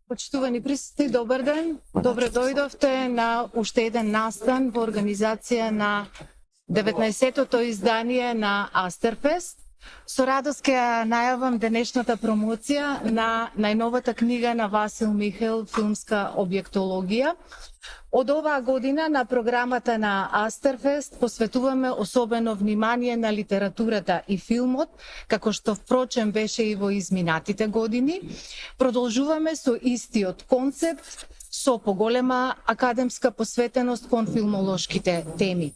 Почитувани присутни, добар ден. Добре дојдовте на уште еден настан во организација на 19-тото издание на Астерфест. Со радост ќе најавам денешната промоција на најновата книга на Васил Михаил, филмска објектологија. Од оваа година на програмата на Астерфест посветуваме особено внимание на литературата и филмот, како што впрочем беше и во изминатите години. Продолжуваме со истиот концепт, со поголема академска посветеност кон филмолошките теми.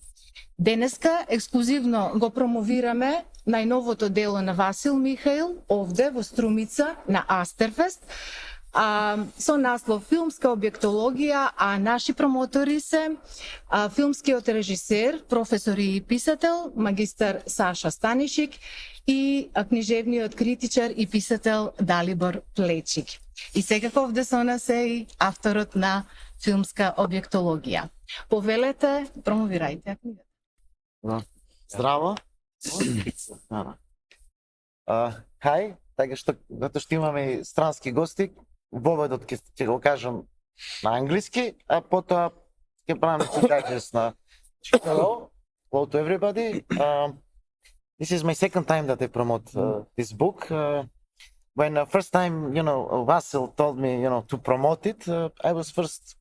Денеска ексклузивно го промовираме најновото дело на Васил Михаил, овде во Струмица на Астерфест, со наслов филмска објектологија, а наши промотори се филмскиот режисер, професор и писател, магистар Саша Станишик и книжевниот критичар и писател Далибор Плечик. И секако овде со нас е и авторот на филмска објектологија. Повелете, промовирајте книгата. Здраво. Хај, така што затоа што имаме и странски гости, воведот ќе го кажам на англиски, а потоа ќе правам digest на hello to everybody. This is my second time that I promote this book. When first time, Vasil told me, to promote it, I was first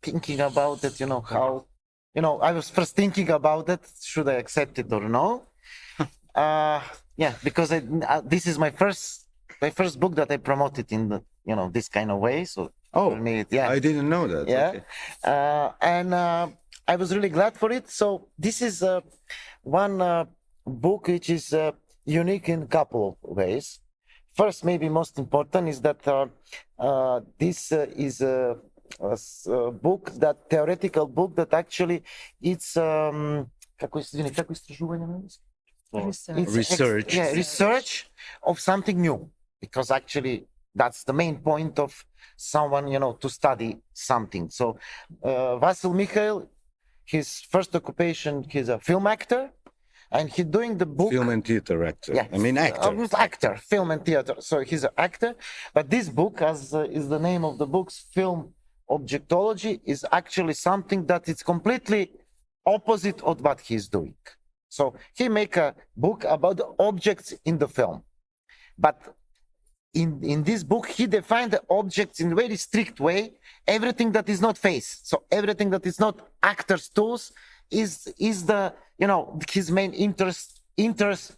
thinking about it, how, I was first thinking about it, should I accept it or no? Because this is my first book that I promoted in the, this kind of way. So for me, I didn't know that. Yeah, okay. And I was really glad for it. So this is one book which is unique in a couple of ways. First, maybe most important is that this is a book, that theoretical book that actually it's како истражување на англиски? Research. Research of something new, because actually that's the main point of someone, to study something. So Vasil Mihail, his first occupation, he's a film actor, and he's doing the book. Film and theater actor. Yeah, I mean actor. Actor, film and theater. So he's an actor, but this book, as is the name of the book's film objectology, is actually something that is completely opposite of what he's doing. So he make a book about the objects in the film, but in this book he defined the objects in a very strict way. Everything that is not face, so everything that is not actors' tools, is the his main interest in this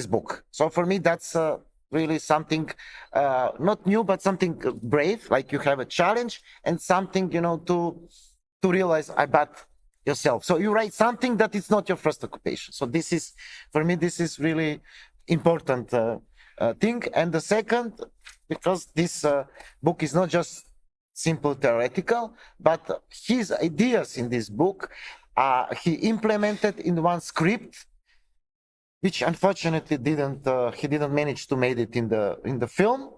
book. So for me that's really something not new, but something brave. Like you have a challenge and something to realize about yourself. So you write something that is not your first occupation. So this is, for me, this is really important thing. And the second, because this book is not just simple theoretical, but his ideas in this book he implemented in one script, which unfortunately he didn't manage to make it in the film.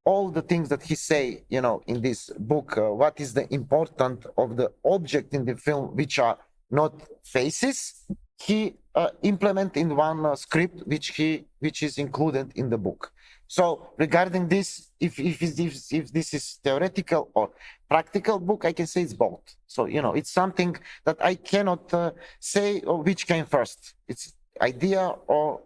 All the things that he say, in this book, what is the important of the object in the film, which are not faces, he implement in one script, which is included in the book. So regarding this, if this is theoretical or practical book, I can say it's both. So it's something that I cannot say which came first. It's idea or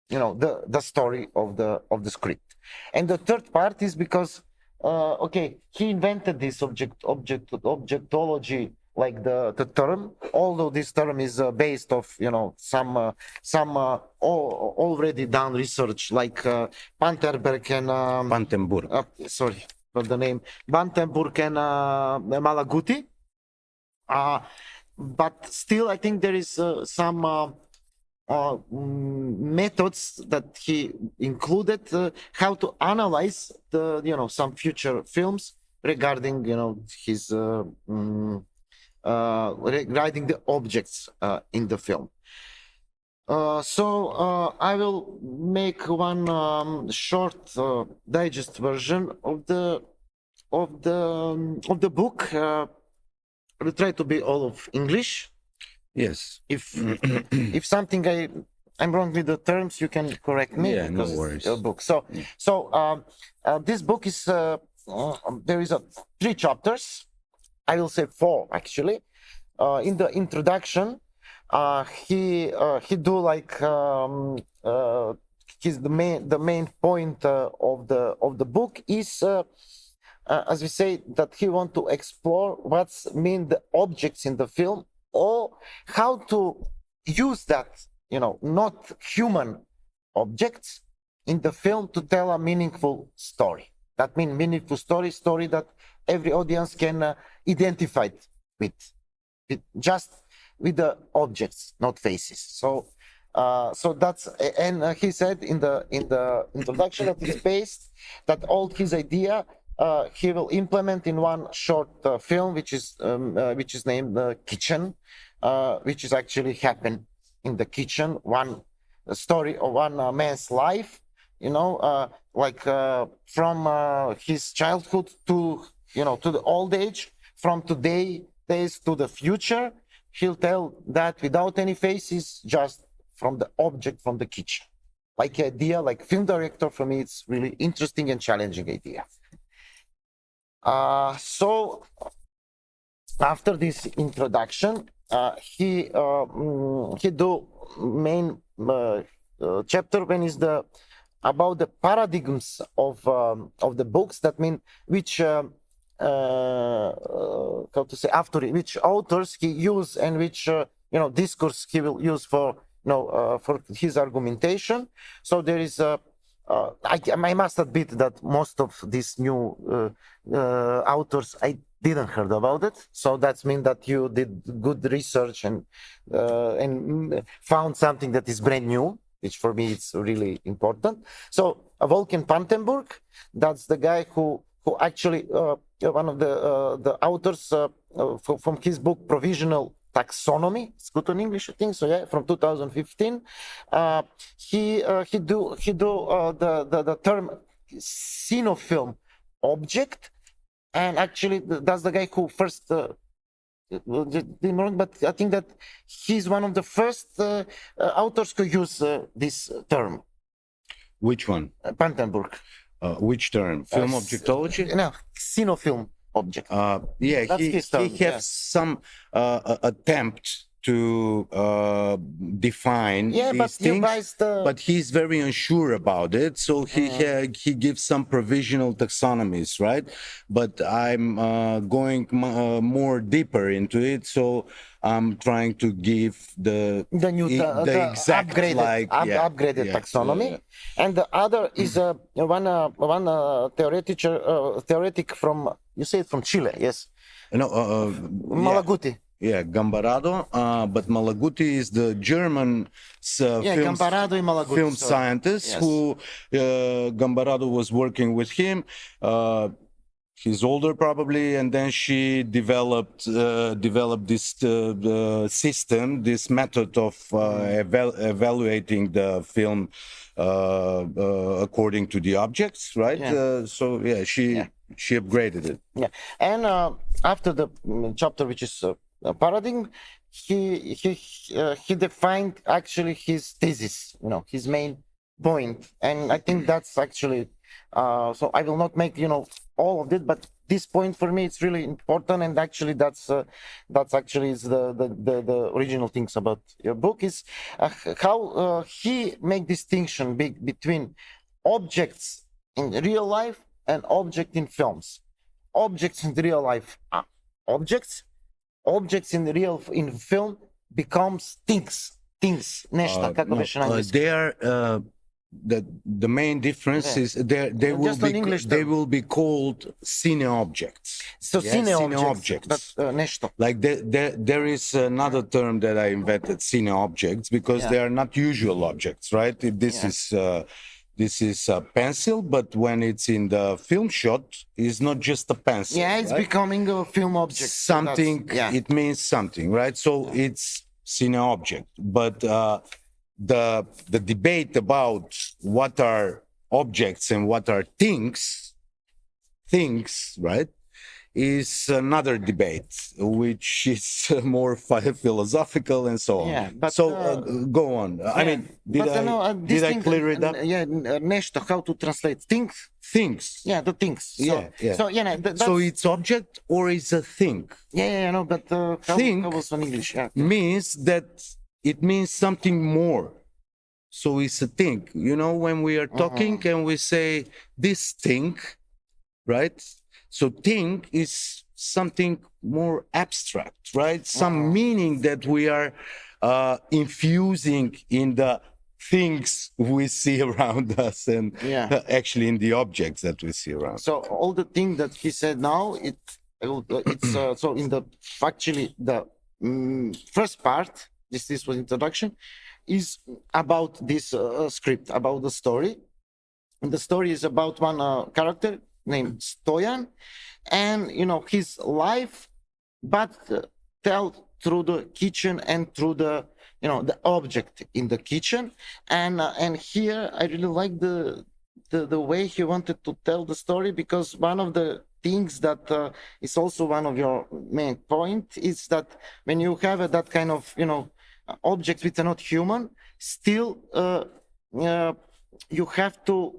the story of the script. And the third part is because he invented this objectology, like the term, although this term is based of some already done research, like Panterberg and Vandenburg. Sorry for the name, Vandenburg and Malaguti, but still I think there is some methods that he included, how to analyze the some future films regarding his regarding the objects in the film. So I will make one short digest version of the book. I will try to be all of English. Yes. If something I I'm wrong with the terms, you can correct me. Yeah, no because it's worries. your book. This book is there is 3 chapters. I will say 4 actually. In the introduction, he do like the main point of the book is as we say that he want to explore what's mean the objects in the film or how to use that, not human objects in the film to tell a meaningful story. That means meaningful story that every audience can identify with just with the objects, not faces. So that's, and he said in the introduction of his space that all his idea he will implement in one short film, which is named Kitchen, which is actually happened in the kitchen. One story of one man's life, from his childhood to to the old age, from days to the future. He'll tell that without any faces, just from the object from the kitchen. Like idea, like film director, for me, it's really interesting and challenging idea. So after this introduction, he do main chapter when is about the paradigms of the books. That mean which how to say, after which authors he use and which discourse he will use for his argumentation. So there is I must admit that most of these new authors I didn't heard about it. So that means that you did good research and found something that is brand new, which for me it's really important. So Volkan Pantenburg, that's the guy who actually one of the authors from his book Provisional Taxonomy. It's good in English, I think. So yeah, from 2015, he do the term cinefilm object, and actually that's the guy who first. But I think that he's one of the first authors who use this term. Which one? Pantenburg. Which term? Film objectology? No, cinefilm object. Yeah, That's his term, he has some attempt to define these things, but he's very unsure about it. So he gives some provisional taxonomies, right? But I'm going more deeper into it, so I'm trying to give the exact upgraded taxonomy. And the other is one theoretic from, you say it from Chile, yes? No, Malaguti. Yeah, Gambarado, but Malaguti is the German film scientist who Gambarado was working with him. He's older probably, and then she developed this system, this method of evaluating the film according to the objects, right? She upgraded it. Yeah, and after the chapter, which is paradigm, he defined actually his thesis, his main point, and I think that's actually so I will not make all of it, but this point for me it's really important, and actually that's actually is the original things about your book is how he make distinction between objects in real life and object in films. Objects in real life are objects in film becomes things nešto, kako беше на английски? They are the main difference is they will be called cine objects. So cine objects, but nešto. Like there is another term that I invented, cine objects, because they are not usual objects, right? This is a pencil, but when it's in the film shot, it's not just a pencil. Yeah, it's becoming a film object. Something, it means something, right? So it's cine object. But the debate about what are objects and what are things, right, is another debate, which is more philosophical and so on. Yeah, but, go on. I mean, did I clear it up? Yeah, nešto, how to translate things? Things. Yeah, the things. So, Yeah. So, yeah, So it's object or it's a thing? Yeah, no, but Think how was in English? Yeah. means that it means something more. So it's a thing. You know, when we are talking and we say this thing, right? So thing is something more abstract, right? Some meaning that we are infusing in the things we see around us and actually in the objects that we see around. So all the things that he said now, it's so in the actually the first part, this was introduction, is about this script, about the story. And the story is about one character named Stoyan, and his life, but tell through the kitchen and through the the object in the kitchen. And here I really like the way he wanted to tell the story, because one of the things that is also one of your main point is that when you have that kind of objects which are not human, still you have to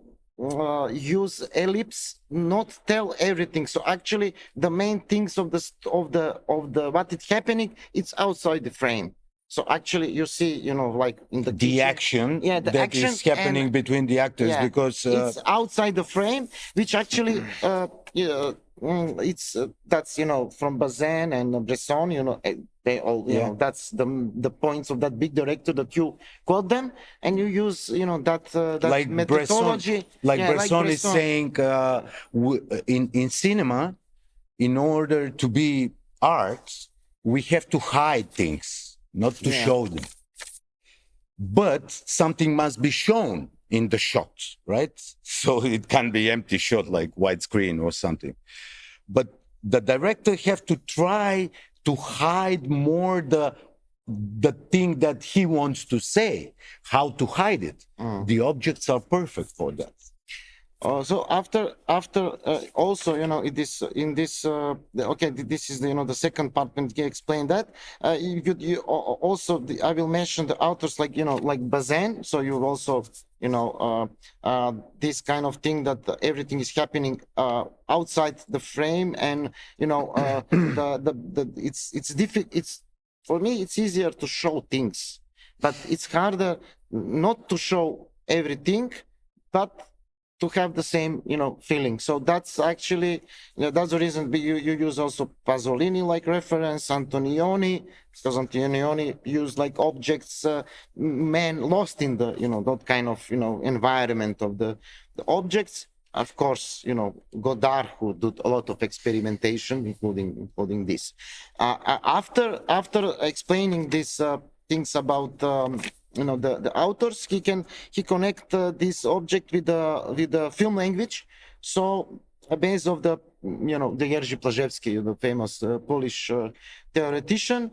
use ellipse, not tell everything. So actually the main things of the what is happening, it's outside the frame. So actually you see like in the kitchen, action the action is happening between the actors, because it's outside the frame, which actually it's that's from Bazin and Bresson, they all that's the points of that big director that you quote them, and you use that like methodology. Bresson is saying in cinema, in order to be art, we have to hide things, not to show them. But something must be shown in the shot, right? So it can be empty shot like widescreen or something. But the director have to try to hide more the thing that he wants to say, how to hide it. The objects are perfect for that. So after also it is in this okay, this is the second part when he explained that you also I will mention the authors like like Bazin. So you also this kind of thing that everything is happening outside the frame, and it's difficult. It's for me it's easier to show things, but it's harder not to show everything, but to have the same feeling. So that's actually that's the reason you use also Pasolini like reference, Antonioni, because Antonioni used like objects, man lost in the that kind of environment of the objects. Of course, Godard, who did a lot of experimentation, including this. After explaining these things about the authors, he connect this object with the film language. So based of the the Jerzy Plażewski, the famous Polish theoretician,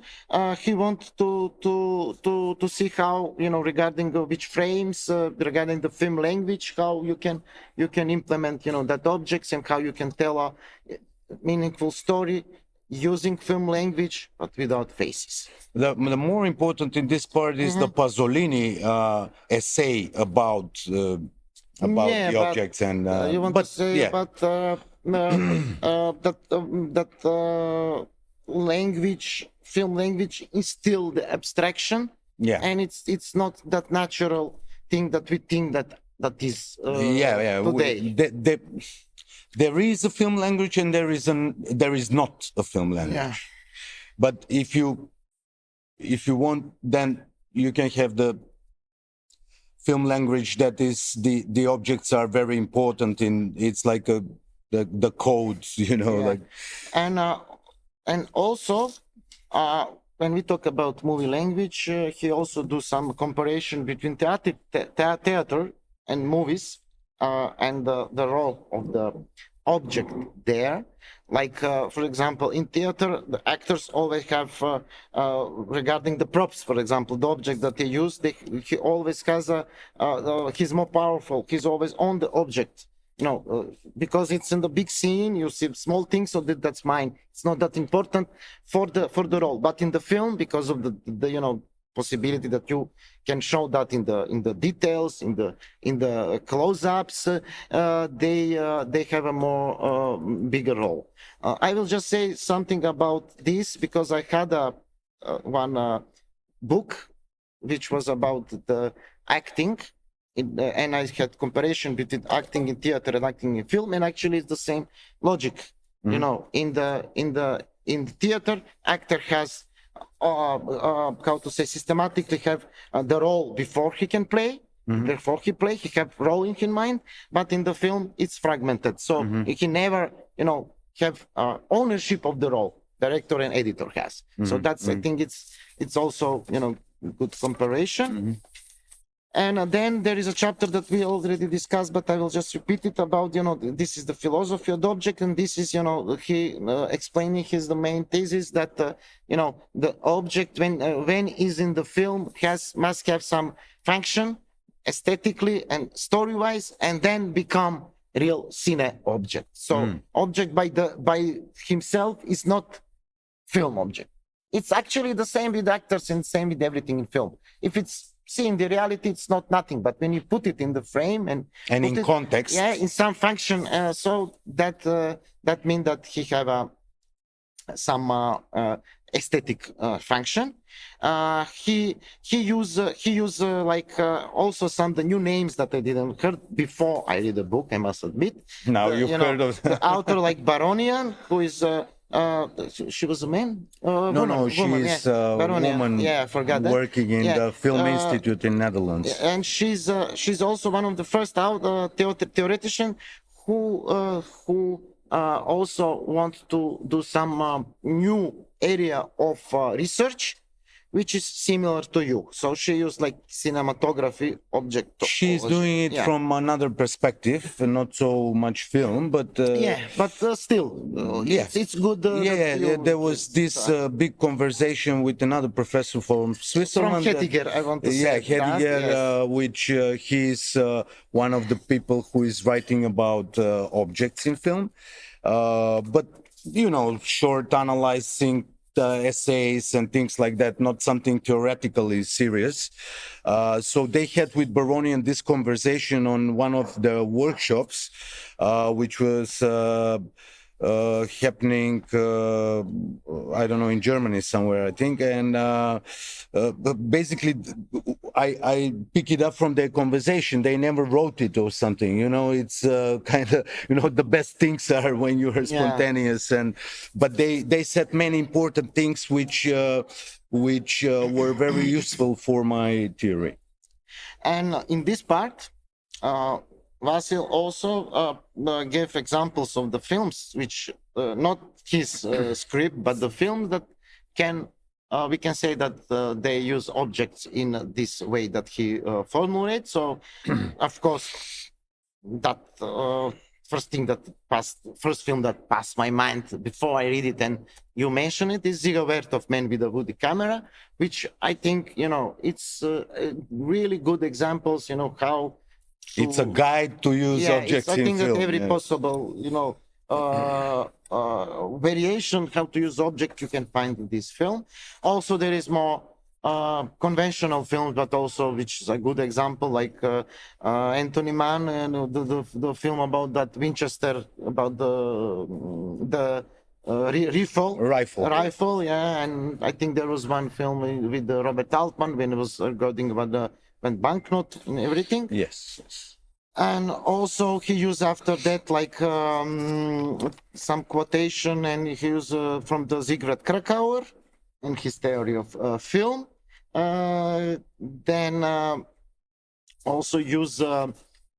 he wants to see how regarding which frames, regarding the film language, how you can implement that objects, and how you can tell a meaningful story using film language but without faces. The more important in this part is the Pasolini essay about the objects, and you want to say about that language, film language, is still the abstraction, and it's not that natural thing that we think that is today. There is a film language and there is not a film language. But if you want, then you can have the film language that is the objects are very important in. It's like the codes, like. And also when we talk about movie language, he also do some comparison between theater and movies. And the role of the object there, like for example in theater, the actors always have regarding the props, for example, the object that they use, he always has he's more powerful, he's always on the object, because it's in the big scene, you see small things, so that's mine. It's not that important for the role. But in the film, because of the possibility that you can show that in the details, in the close-ups, they have a more bigger role. I will just say something about this because I had one book which was about the acting, and I had comparison between acting in theater and acting in film, and actually it's the same logic. In the theater, actor has systematically have the role before he can play. Before he play, he have role in his mind, but in the film it's fragmented. So he never, have ownership of the role. Director and editor has. So that's I think it's also good comparison. And then there is a chapter that we already discussed, but I will just repeat it about, this is the philosophy of the object, and this is, he explaining the main thesis that, the object when is in the film must have some function aesthetically and story-wise, and then become real cine object. So object by himself is not film object. It's actually the same with actors and same with everything in film. If it's seen the reality, it's not nothing. But when you put it in the frame and in context, in some function, so that means that he have some aesthetic function. He use like also some the new names that I didn't heard before I read the book. I must admit. Now you've heard of the author like Baronian, who is. She was a man? No, she's a woman I forgot that. Working in the Film Institute in Netherlands. And she's also one of the first theoretician who also want to do some new area of research, which is similar to you. So she used like cinematography object. She's doing it from another perspective, not so much film, but still, it's good. There was this big conversation with another professor from Switzerland. From Hettiger, I want to say. Hettiger, which he's one of the people who is writing about objects in film. But short analyzing essays and things like that, not something theoretically serious. So they had with Baronian this conversation on one of the workshops, which was happening, I don't know, in Germany somewhere, I think. And basically, I pick it up from their conversation. They never wrote it or something. It's kind of, the best things are when you are spontaneous. But they said many important things which were very useful for my theory. And in this part, Vasil also gave examples of the films, which not his script, but the films that we can say that they use objects in this way that he formulates. So, of course, that first film that passed my mind before I read it, and you mentioned it, is Ziegfeld of Man with a Woody Camera, which I think it's really good examples. How. It's a guide to use objects in film. I think that every possible, variation how to use object you can find in this film. Also, there is more conventional films, but also which is a good example, like Anthony Mann and the film about that Winchester, about the rifle. And I think there was one film with Robert Altman when it was regarding about the banknote and everything. Yes. And also he used after that like some quotation, and he used from the Zygmunt Krakauer and his theory of film. Then also use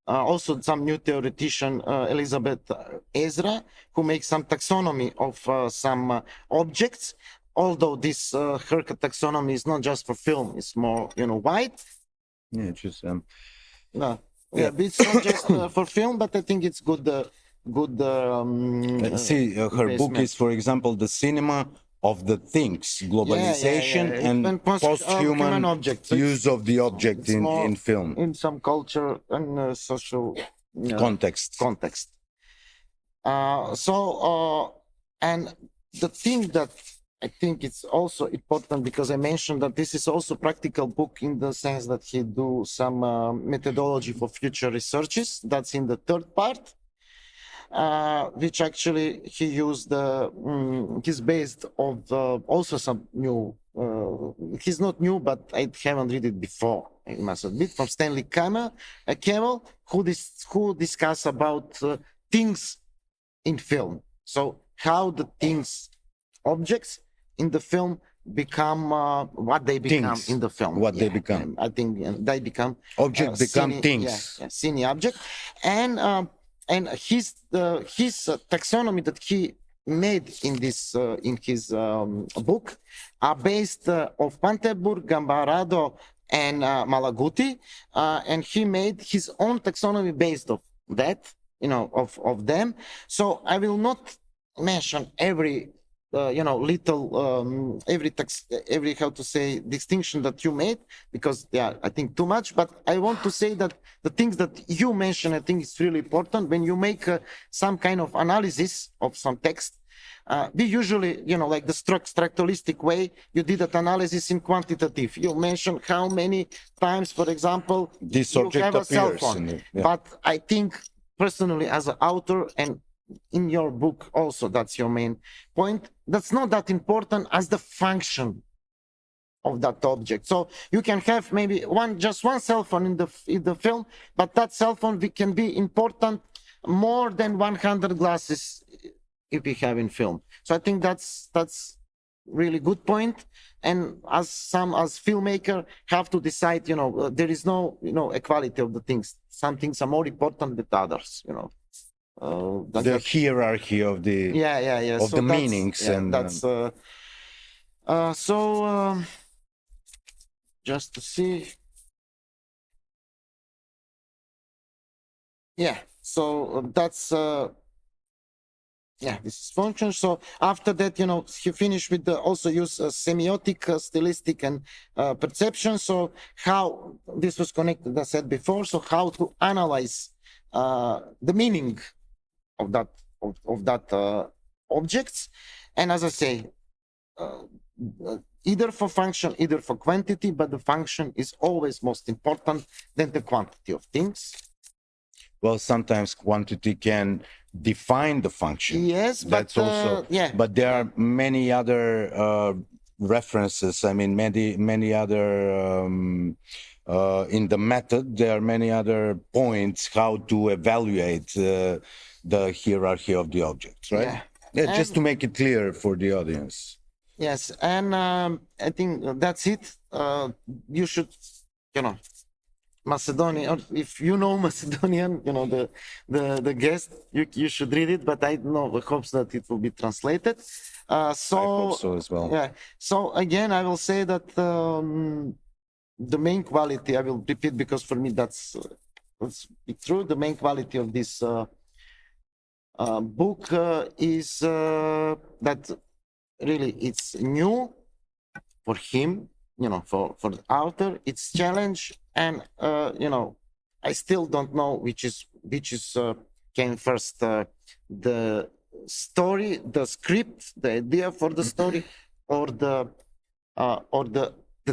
also some new theoretician, Elizabeth Ezra, who makes some taxonomy of some objects. Although this her taxonomy is not just for film, it's more wide. Just it's not just for film, but I think it's good. See, her book is, for example, the cinema of the things, globalization and post-human use of the object in film. In some culture and social context. And the thing that I think it's also important, because I mentioned that this is also practical book in the sense that he do some methodology for future researches. That's in the third part, which actually he used. He's based of also some new. He's not new, but I haven't read it before, I must admit, from Stanley Camel, who discuss about things in film. So how the things, objects in the film become what they become things. in the film. What they become. I think they become objects become things. Cine object, and his taxonomy that he made in this in his book are based of Panterburg, Gambarado, and Malaguti, and he made his own taxonomy based of that, of them. So I will not mention every little every how to say distinction that you made, because I think too much. But I want to say that the things that you mentioned, I think it's really important when you make some kind of analysis of some text. We usually, like the structuralistic way, you did that analysis in quantitative. You mentioned how many times, for example, this you object have a cell appears phone. But I think personally, as an author, and in your book also, that's your main point, that's not that important as the function of that object. So you can have maybe just one cell phone in the film, but that cell phone can be important more than 100 glasses if we have in film. So I think that's really good point. And as filmmaker have to decide, there is no equality of the things. Some things are more important than others, the hierarchy of the of so the meanings, and that's just to see, so that's this is function. So after that, he finished with also use semiotic, stylistic, and perception. So how this was connected, I said before. So how to analyze the meaning of that objects, and as I say, either for function, either for quantity, but the function is always most important than the quantity of things. Well, sometimes quantity can define the function. Yes, that's also. But there are many other references. I mean, many other. In the method, there are many other points how to evaluate the hierarchy of the objects, right? Yeah, just to make it clear for the audience. Yes, and I think that's it. You should, Macedonian, or if you know Macedonian, the guest, you should read it, but I know, hopes that it will be translated. I hope so as well. Yeah. So again, I will say that the main quality, I will repeat because for me that's true. The main quality of this book is that really it's new for him, for the author. It's challenge, and I still don't know which came first, the story, the script, the idea for the story, or the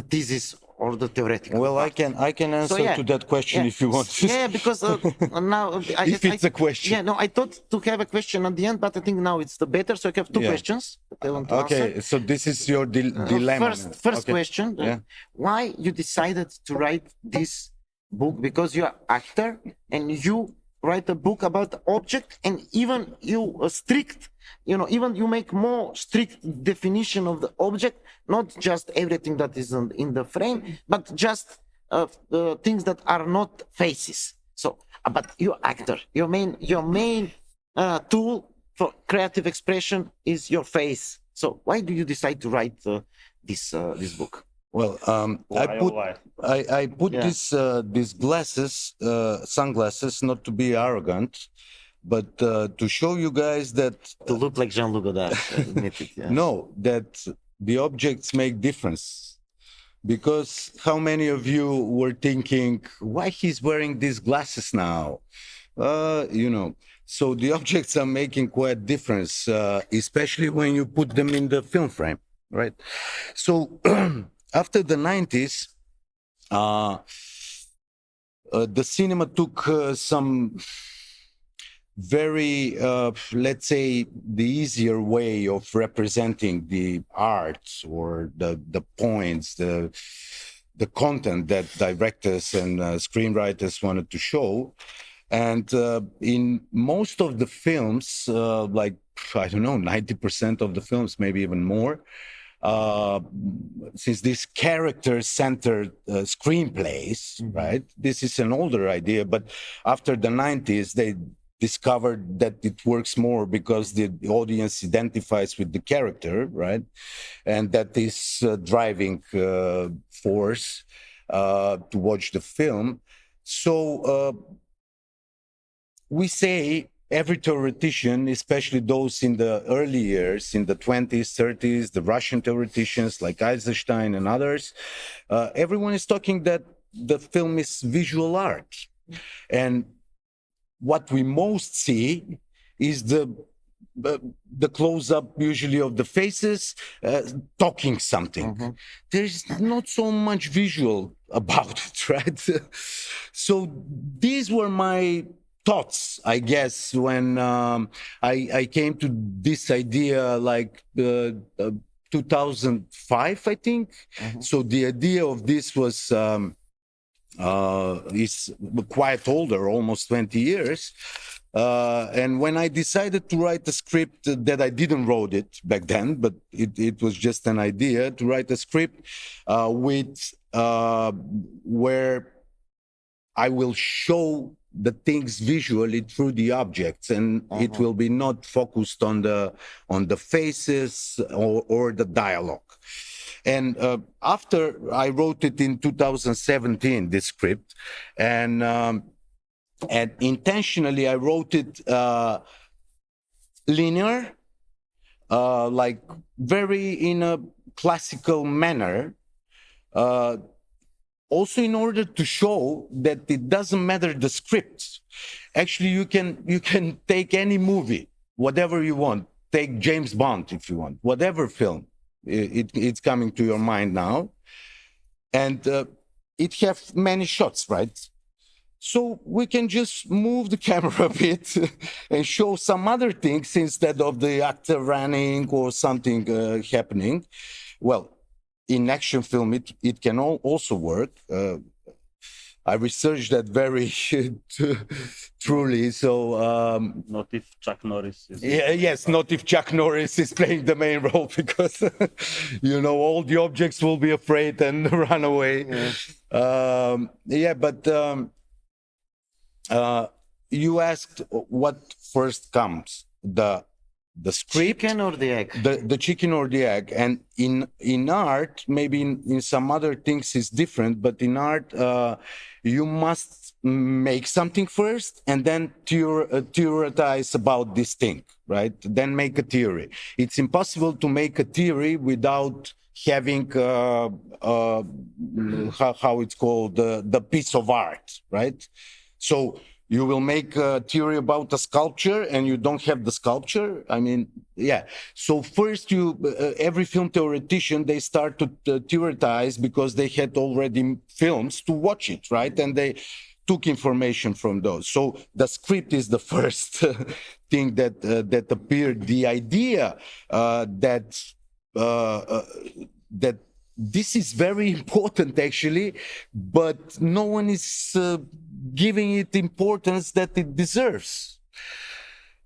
thesis or the theoretical. Well, I can answer to that question if you want to. Yeah, because now if it's a question. Yeah, no, I thought to have a question at the end, but I think now it's the better. So I have two questions that I want to answer. So this is your dilemma. First question: why you decided to write this book? Because you're an actor and you write a book about the object, and even you even you make more strict definition of the object, not just everything that is in the frame, but just things that are not faces. So, but you're actor. Your main tool for creative expression is your face. So, why do you decide to write this book? Well, I put these glasses, sunglasses, not to be arrogant, but to show you guys that to look like Jean-Luc Godard. Admit it, no, that the objects make difference. Because how many of you were thinking, why he's wearing these glasses now? So the objects are making quite difference, especially when you put them in the film frame, right? So after the 90s, the cinema took some very, let's say, the easier way of representing the art or the points, the content that directors and screenwriters wanted to show. And in most of the films, like, I don't know, 90% of the films, maybe even more, since these character-centered screenplays, right? This is an older idea, but after the 90s, they discovered that it works more because the audience identifies with the character, right? And that is a driving force to watch the film. So we say every theoretician, especially those in the early years, in the 20s, 30s, the Russian theoreticians like Eisenstein and others, everyone is talking that the film is visual art. And what we most see is the close-up usually of the faces talking something. There's not so much visual about it, right? So these were my thoughts, I guess, when I came to this idea like 2005, I think. So the idea of this was is quite older, almost 20 years. And when I decided to write a script that I didn't wrote it back then, but it was just an idea to write a script with where I will show the things visually through the objects, and it will be not focused on the faces or the dialogue. And after I wrote it in 2017, this script, and intentionally I wrote it linear, like very in a classical manner, also in order to show that it doesn't matter the script. Actually, you can take any movie, whatever you want. Take James Bond if you want, whatever film. It's coming to your mind now, and it have many shots, right? So we can just move the camera a bit and show some other things instead of the actor running or something happening. Well, in action film, it can also work. I researched that very truly. So not if Chuck Norris is. Yes, not if Chuck Norris is playing the main role, because all the objects will be afraid and run away. But you asked what first comes, the script, chicken or the egg? The chicken or the egg. And in art, maybe in some other things is different, but in art you must make something first and then theorize about this thing, right? Then make a theory. It's impossible to make a theory without having how it's called, the piece of art, right? So you will make a theory about a sculpture and you don't have the sculpture. I mean, yeah. So first every film theoretician, they start to theorize because they had already films to watch it, right? And they took information from those. So the script is the first thing that appeared. The idea that this is very important, actually, but no one is giving it importance that it deserves.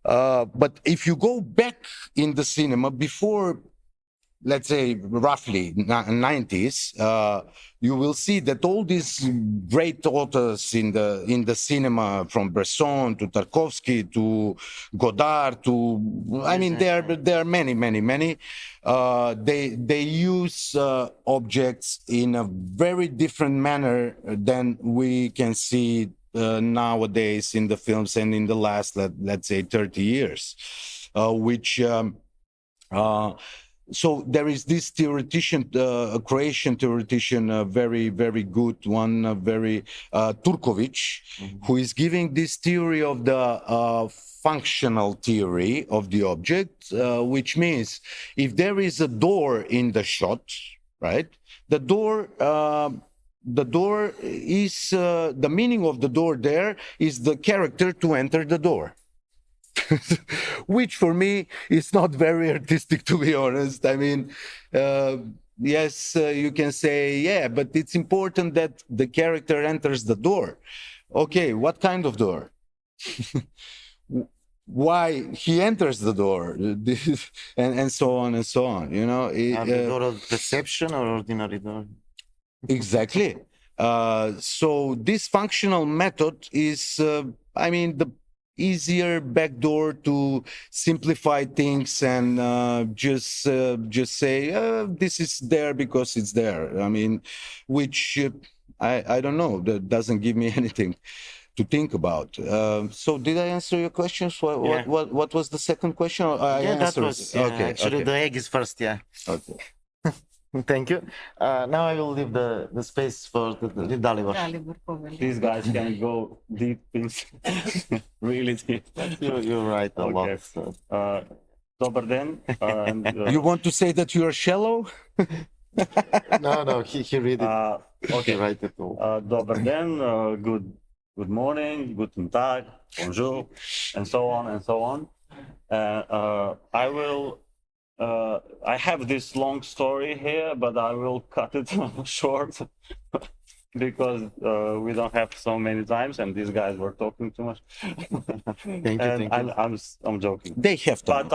But if you go back in the cinema before, let's say, roughly 90s, you will see that all these great authors in the cinema, from Bresson to Tarkovsky to Godard to, I mean, there are many. They use objects in a very different manner than we can see nowadays in the films and in the last, let's say, 30 years, which so there is this theoretician, Croatian theoretician, very, very good one, very Turkovic, who is giving this theory of the functional theory of the object, which means if there is a door in the shot, right, the door is, the meaning of the door there is the character to enter the door. Which for me is not very artistic, to be honest. I mean, yes, you can say, yeah, but it's important that the character enters the door. Okay, what kind of door? Why he enters the door, and so on and so on, you know. The door of perception or ordinary door? Exactly. So this functional method is, I mean, the easier backdoor to simplify things and just say this is there because it's there. I mean, which I don't know, that doesn't give me anything to think about. So did I answer your questions? What was the second question? That was okay. Actually, Okay. the egg is first. Yeah. Okay. Thank you. Now I will leave the space for the Dalibor. These guys can go deep things, really deep. You're right a lot. Okay. So. Dobar den. You want to say that you are shallow? No, he read it. Okay. He write it all. Dobar den, good morning, guten Tag, bonjour, and so on and so on. I have this long story here, but I will cut it short because we don't have so many times, and these guys were talking too much. Thank you. I'm joking. They have to. But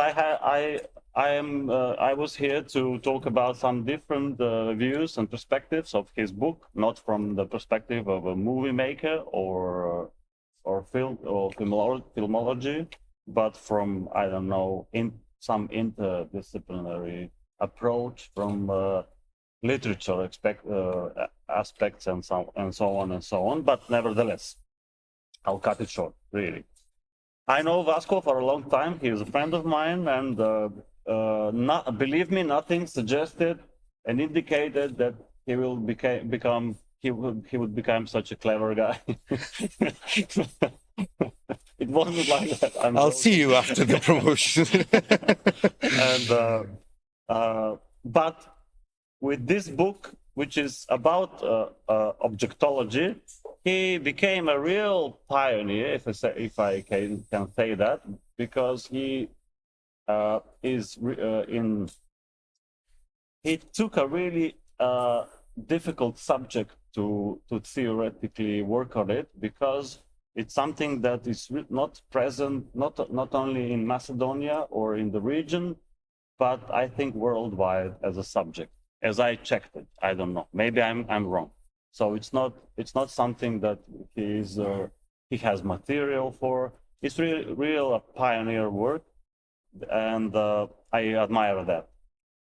I was here to talk about some different views and perspectives of his book, not from the perspective of a movie maker or film or filmology, but from, I don't know, some interdisciplinary approach from literature aspects and so on and so on. But nevertheless, I'll cut it short, really. I know Vasco for a long time. He is a friend of mine, and believe me, nothing suggested and indicated that he will he would become such a clever guy. It wasn't like that. I'll see you after the promotion. And but with this book, which is about objectology, he became a real pioneer, if I can say that, because he he took a really difficult subject to theoretically work on it, because it's something that is not present, not only in Macedonia or in the region, but I think worldwide as a subject. As I checked it, I don't know. Maybe I'm wrong. So it's not something that he has material for. It's real a pioneer work, and I admire that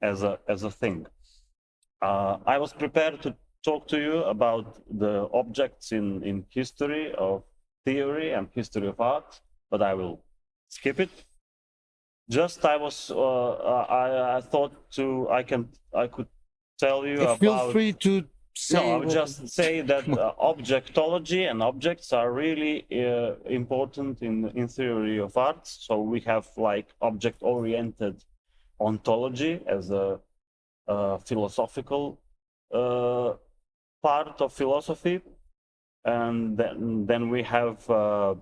as a thing. I was prepared to talk to you about the objects in history of theory and history of art, but I will skip it. Just I thought I could tell you about. Feel free to say. No, I would just say that objectology and objects are really important in theory of art. So we have like object-oriented ontology as a philosophical part of philosophy. And then we have I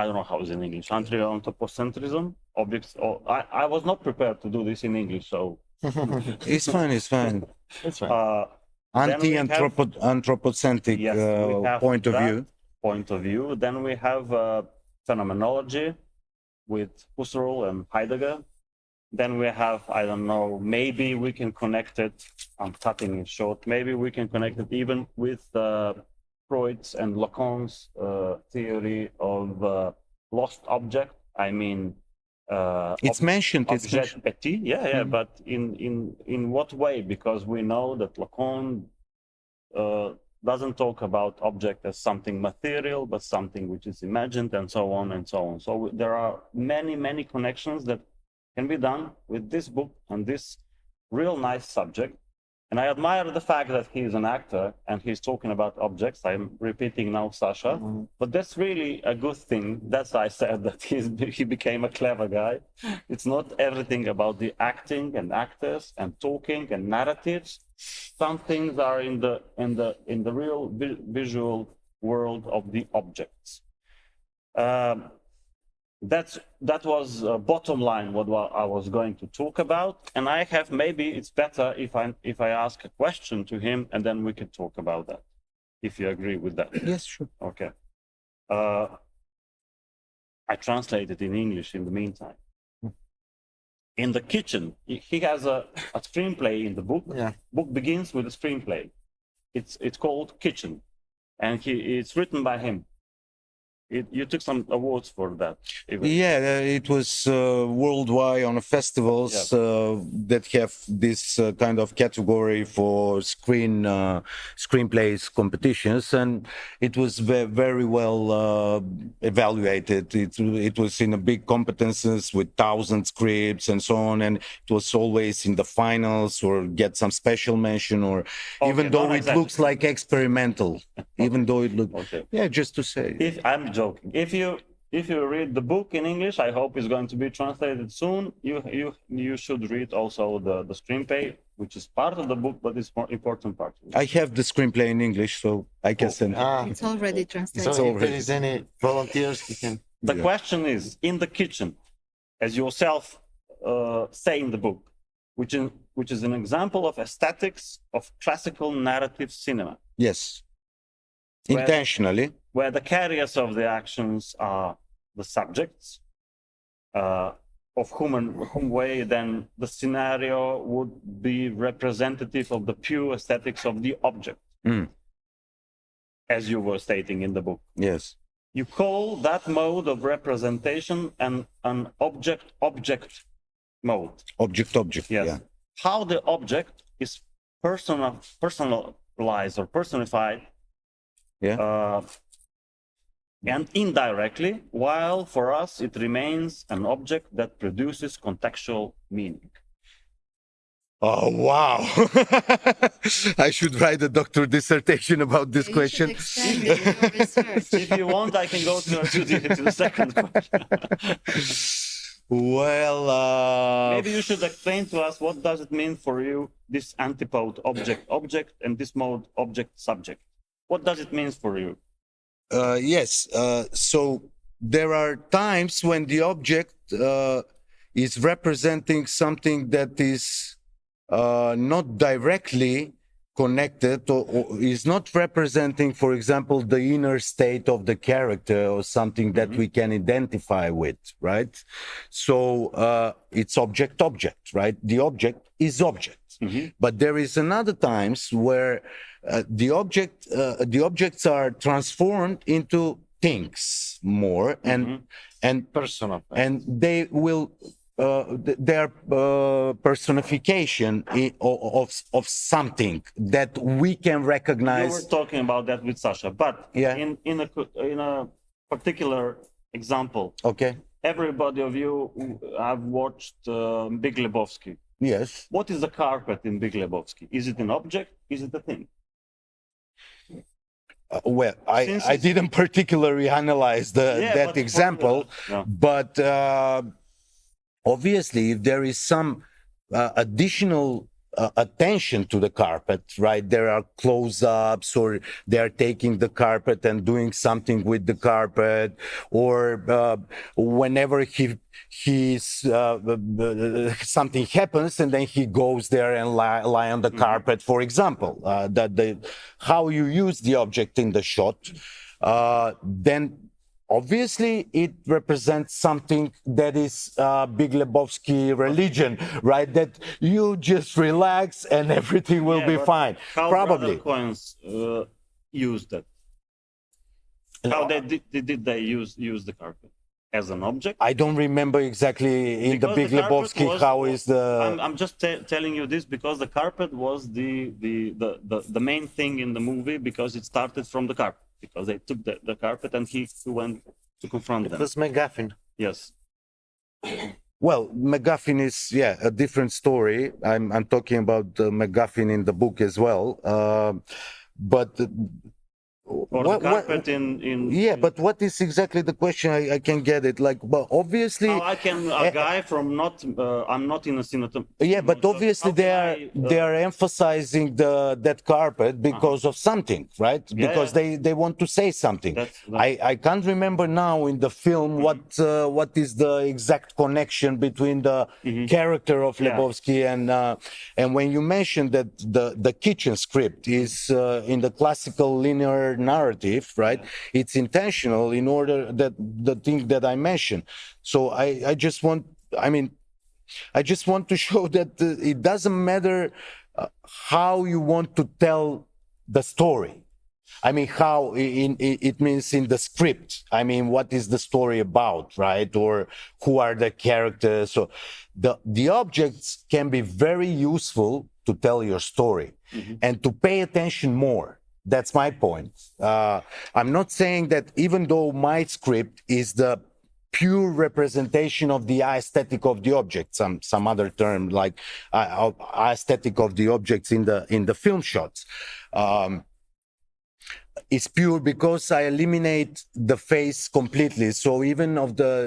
don't know how it's in English, anthropocentrism, objects. I was not prepared to do this in English, so It's fine. It's fine. Anthropocentric point of view. Then we have phenomenology with Husserl and Heidegger. Then we have, I don't know, maybe we can connect it, I'm cutting it short, maybe we can connect it even with Freud's and Lacan's theory of lost object. I mean, it's mentioned. Objet petit, but in what way? Because we know that Lacan doesn't talk about object as something material, but something which is imagined, and so on and so on. So there are many connections that can be done with this book and this real nice subject. And I admire the fact that he's an actor and he's talking about objects. I'm repeating now, Sasha, but that's really a good thing. That's why I said that he became a clever guy. It's not everything about the acting and actors and talking and narratives. Some things are in the real visual world of the objects. That was bottom line what I was going to talk about, and I have, maybe it's better if I ask a question to him and then we can talk about that, if you agree with that. Yes, sure. Okay. I translated in English in the meantime. In the kitchen, he has a screenplay in the book. Yeah. Book begins with a screenplay. It's called Kitchen, and it's written by him. You took some awards for that. Yeah, it was worldwide on festivals that have this kind of category for screenplays competitions, and it was very well evaluated. It was in a big competences with 1,000 scripts and so on, and it was always in the finals or get some special mention, or even though it looks like experimental, even though it looked, yeah, just to say. I'm joking. If you read the book in English, I hope it's going to be translated soon. You should read also the screenplay, which is part of the book, but it's more important part. I have the screenplay in English, so I can send it. It's already translated. So if there is any volunteers, you can. The question is, in the kitchen, as yourself say in the book, which is an example of aesthetics of classical narrative cinema. Yes. Intentionally. Where the carriers of the actions are the subjects, of whom way then the scenario would be representative of the pure aesthetics of the object, as you were stating in the book. Yes. You call that mode of representation an object-object mode. Object-object, yes. Yeah. How the object is personalized or personified, and indirectly, while for us it remains an object that produces contextual meaning. Oh, wow. I should write a doctoral dissertation about this question. If you want, I can go to the second question. Well, maybe you should explain to us what does it mean for you, this antipode object and this mode object-subject. What does it mean for you? Yes. So there are times when the object is representing something that is not directly connected or is not representing, for example, the inner state of the character or something that we can identify with, right? So it's object-object, right? The object is object. But there is another times where the objects are transformed into things more and personal, and they will their personification of something that we can recognize. You were talking about that with Sasha, but in a particular example, everybody of you have watched Big Lebowski. Yes. What is the carpet in Big Lebowski? Is it an object? Is it a thing? Well, I didn't particularly analyze that example, but obviously, if there is some additional attention to the carpet, right? There are close-ups, or they are taking the carpet and doing something with the carpet, or whenever something happens and then he goes there and lie on the carpet, for example, how you use the object in the shot, then obviously it represents something that is Big Lebowski religion, right? That you just relax and everything will be fine. How probably coins used that? How did they use the carpet? As an object? I don't remember exactly in the Big Lebowski how is the. I'm just telling you this because the carpet was the main thing in the movie, because it started from the carpet, because they took the carpet and he went to confront them. It was MacGuffin. Yes. Well, MacGuffin is a different story. I'm talking about the MacGuffin in the book as well, but. Or the carpet in but what is exactly the question? I can get it. Like, well, obviously, how I can a guy from not I'm not in a cinema. Yeah, but obviously they are emphasizing that carpet because of something, right? Because they want to say something. I can't remember now in the film what is the exact connection between the character of Lebowski and when you mentioned that the kitchen script is in the classical linear narrative, right? It's intentional in order that the thing that I mentioned. So I just want to show that it doesn't matter how you want to tell the story. I mean, how it means in the script. I mean, what is the story about, right? Or who are the characters? So the objects can be very useful to tell your story and to pay attention more. That's my point. I'm not saying that even though my script is the pure representation of the aesthetic of the object, some other term like aesthetic of the objects in the film shots. It's pure because I eliminate the face completely. So even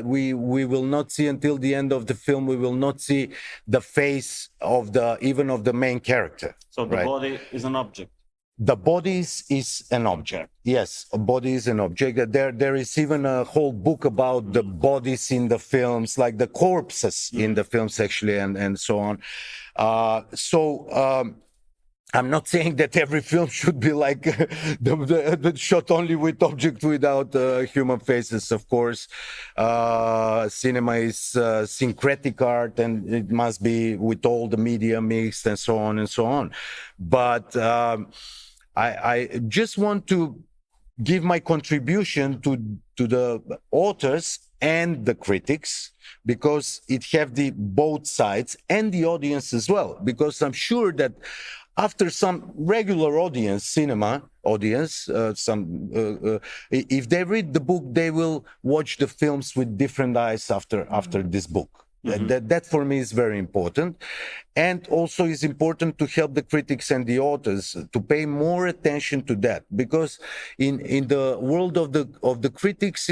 we will not see until the end of the film, we will not see the face of even of the main character. So the body is an object. The bodies is an object. Yes, a body is an object. There is even a whole book about the bodies in the films, like the corpses in the films actually, and so on. I'm not saying that every film should be like the shot only with objects without human faces. Of course, cinema is syncretic art, and it must be with all the media mixed and so on and so on. But I just want to give my contribution to the authors and the critics, because it have the both sides, and the audience as well, because I'm sure that after some regular audience, cinema audience, if they read the book, they will watch the films with different eyes after this book. That for me is very important, and also is important to help the critics and the authors to pay more attention to that, because in the world of the critics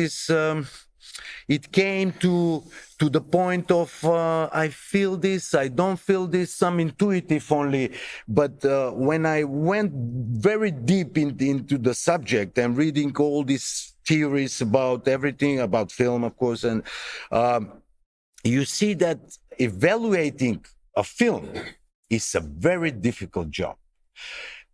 it came to the point of I feel this, I don't feel this, some intuitive only. But when I went very deep into the subject and reading all these theories about everything, about film, of course, and you see that evaluating a film is a very difficult job.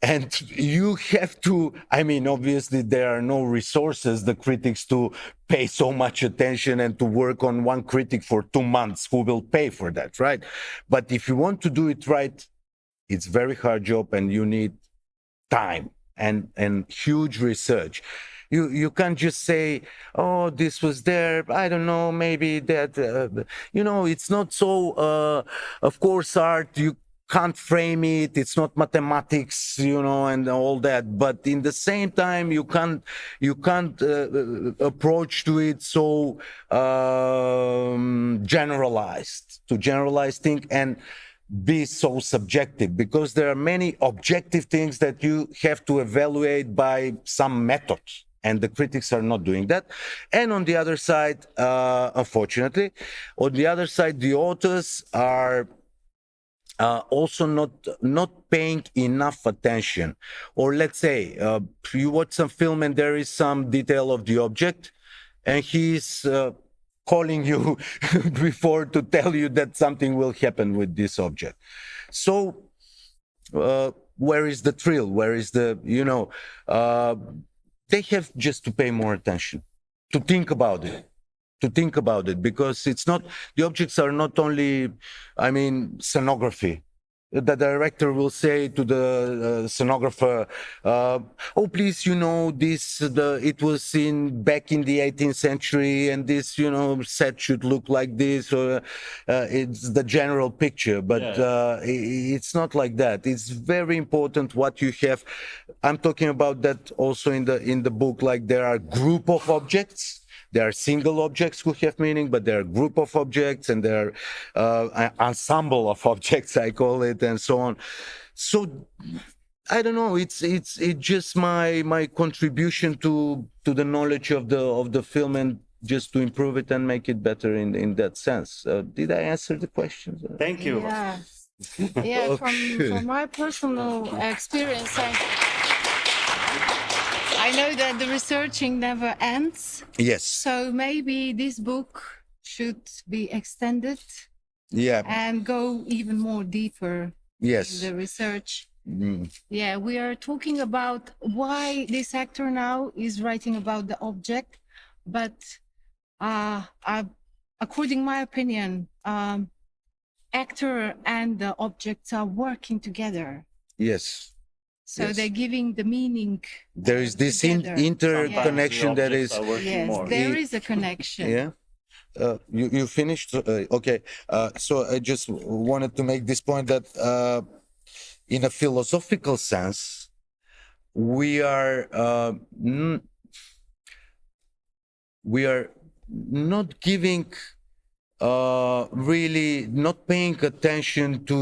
And you have to, I mean, obviously there are no resources, the critics, to pay so much attention and to work on one critic for 2 months. Who will pay for that, right? But if you want to do it right, it's a very hard job, and you need time and huge research. You can't just say, oh, this was there, I don't know, maybe that, it's not so, of course, art, you can't frame it, it's not mathematics, and all that, but in the same time you can't approach to it so generalized things and be so subjective, because there are many objective things that you have to evaluate by some method, and the critics are not doing that. And on the other side, unfortunately, the authors are also not paying enough attention. Or let's say you watch some film and there is some detail of the object, and he's calling you before to tell you that something will happen with this object. So where is the thrill? Where is the, they have just to pay more attention, to think about it. Because it's not, the objects are not only, scenography. The director will say to the scenographer, oh, please, it was back in the 18th century, and this, set should look like this, or it's the general picture, but it's not like that. It's very important what you have. I'm talking about that also in the book, like there are group of objects. There are single objects who have meaning, but there are group of objects, and there are an ensemble of objects, I call it, and so on. So I don't know. It's just my contribution to the knowledge of the film, and just to improve it and make it better in that sense. Did I answer the question? Thank you. Yeah, yeah. Okay. From my personal experience, I know that the researching never ends. Yes. So maybe this book should be extended Yeah. and go even more deeper Yes. in the research. Mm. Yeah, we are talking about why this actor now is writing about the object, but according my opinion, actor and the objects are working together. Yes. So Yes. they're giving the meaning. There is this together. interconnection that is. Yes, more. there is a connection. Yeah. You finished? Okay. So I just wanted to make this point that in a philosophical sense, we are not giving really not paying attention to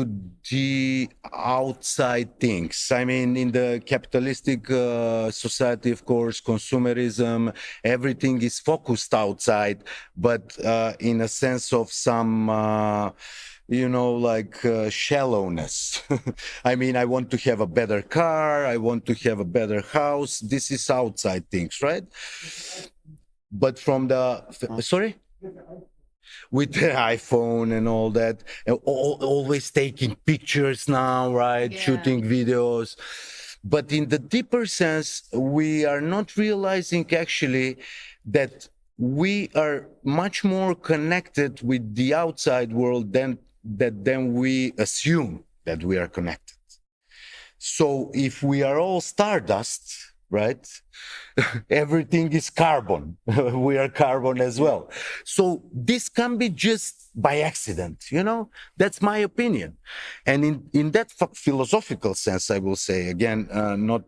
the outside things. I mean, in the capitalistic society, of course, consumerism, everything is focused outside, but in a sense of some shallowness. I mean, I want to have a better car, I want to have a better house. This is outside things, right? But from the sorry, with the iPhone and all that, always taking pictures now, right? Yeah. Shooting videos. But in the deeper sense, we are not realizing actually that we are much more connected with the outside world than we assume that we are connected. So if we are all stardust, right? Everything is carbon. We are carbon as well. So this can be just by accident, That's my opinion. And in that philosophical sense, I will say, again, not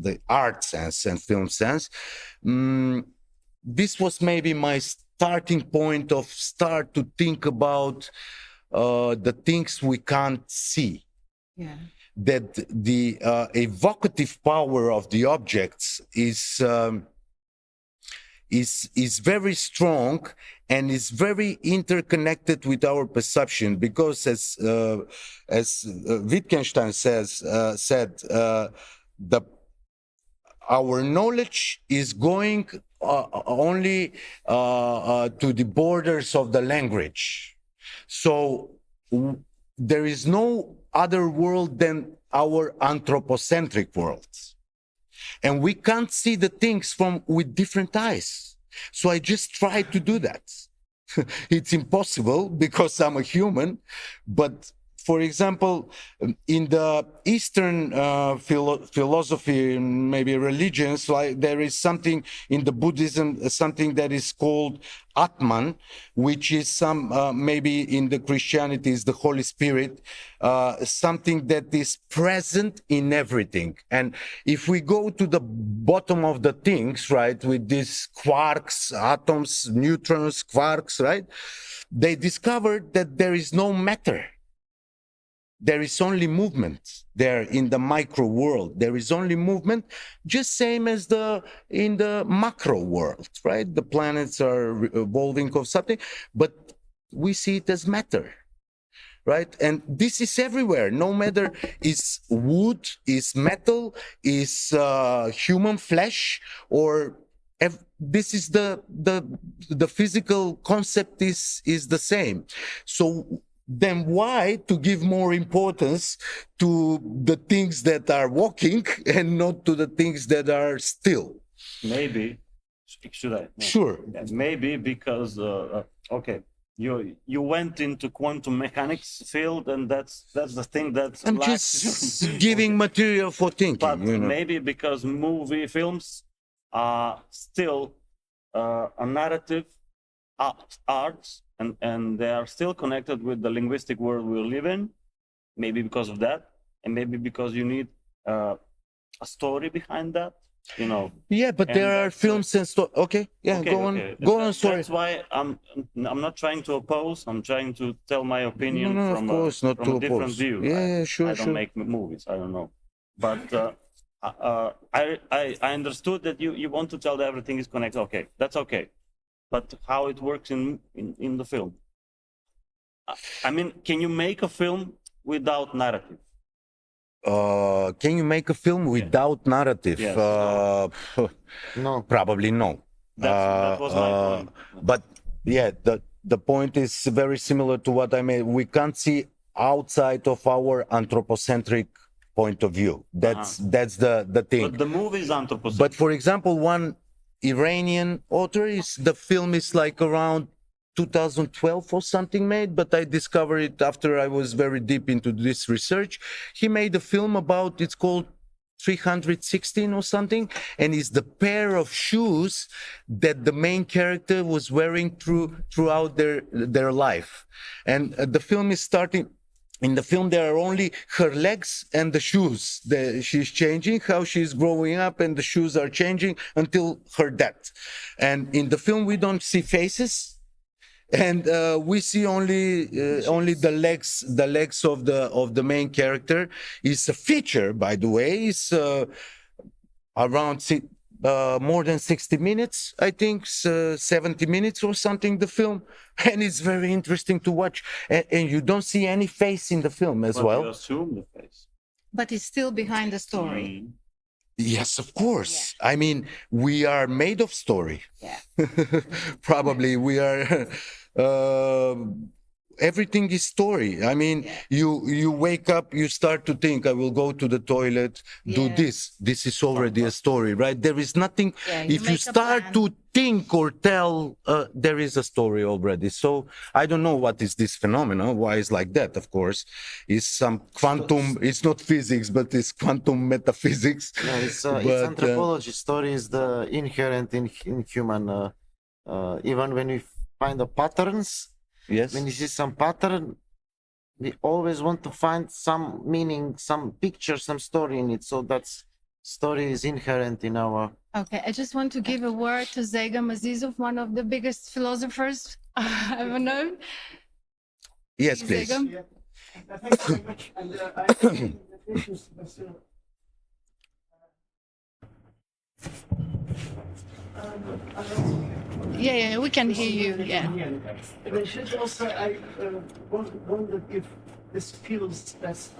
the art sense and film sense, this was maybe my starting point of start to think about the things we can't see. Yeah. That the evocative power of the objects is very strong and is very interconnected with our perception, because as Wittgenstein said, our knowledge is going only to the borders of the language. So there is no other world than our anthropocentric world. And we can't see the things with different eyes. So I just try to do that. It's impossible because I'm a human, but for example, in the Eastern philosophy, maybe religions, like there is something in the Buddhism, something that is called Atman, which is maybe in the Christianity is the Holy Spirit, something that is present in everything. And if we go to the bottom of the things, right, with these quarks, atoms, neutrons, quarks, right, they discovered that there is no matter. There is only movement there in the micro world. There is only movement, just same as in the macro world, right? The planets are evolving of something, but we see it as matter, right? And this is everywhere. No matter is wood, is metal, is human flesh, or this is the physical concept is the same. So then why to give more importance to the things that are walking and not to the things that are still? Maybe, should I? No. Sure. Maybe because, okay, you went into quantum mechanics field, and that's the thing that I'm just giving material for thinking. But maybe because movie films are still a narrative arts, and they are still connected with the linguistic world we live in. Maybe because of that, and maybe because you need a story behind that. you know. Yeah, but And there are films and stuff. Okay, yeah, Okay, go on, okay. go on. Sorry. That's why I'm not trying to oppose. I'm trying to tell my opinion No, from of course, not from to a different oppose. view. Yeah, sure, I don't sure. make movies. I don't know, but I understood that you want to tell that everything is connected. Okay, that's okay, but how it works in the film? I mean, can you make a film without narrative? Can you make a film without narrative? Yes. No. Probably no. That was my point. But yeah, the point is very similar to what I made. We can't see outside of our anthropocentric point of view. That's the thing. But the movie is anthropocentric. But for example, one Iranian author the film is like around 2012 or something made, but I discovered it after I was very deep into this research. He made a film about, it's called 316 or something, and it's the pair of shoes that the main character was wearing throughout their life. And the film is starting. In the film, there are only her legs and the shoes. She's changing, how she's growing up, and the shoes are changing until her death. And in the film, we don't see faces. And we see only the legs of the main character. Is a feature, by the way. It's around more than 60 minutes, I think, 70 minutes or something. The film, and it's very interesting to watch. And you don't see any face in the film as well. You assume the face. But it's still behind the story. Yes, of course. Yeah. I mean, we are made of story. Yeah. Probably we are. Everything is story. I mean, you wake up, you start to think, I will go to the toilet, do this. This is already a story, right? There is nothing. If you start to think or tell, there is a story already. So I don't know what is this phenomenon, why it's like that, of course. It's some quantum, it's not physics, but it's quantum metaphysics. Yeah, it's anthropology. Story is the inherent in human, even when we find the patterns. Yes. When you see some pattern, we always want to find some meaning, some picture, some story in it. So that's story is inherent in our. Okay, I just want to give a word to Zegam Azizov, one of the biggest philosophers I've ever known. Yes, please. Zegam. Yeah. Thank you very much. And I Vasil. Yeah, we can hear you. Yeah. And I should also, I wonder if this feels that's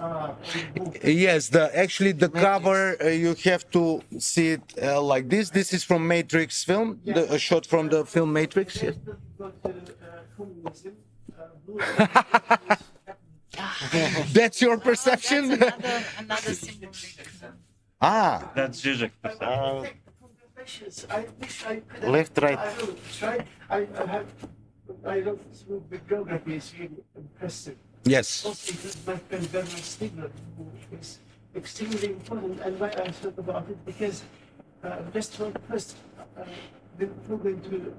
Yes, actually the cover, you have to see it like this. This is from Matrix film, a shot from the film Matrix. Yes. That's your perception? That's another symbolic. That's Zizek. I wish I could Left, right. I love bibliography, is really impressive. Yes. Also because my friend Bernard Stiegler, who is extremely important, and why I thought about it, because just first, we're going to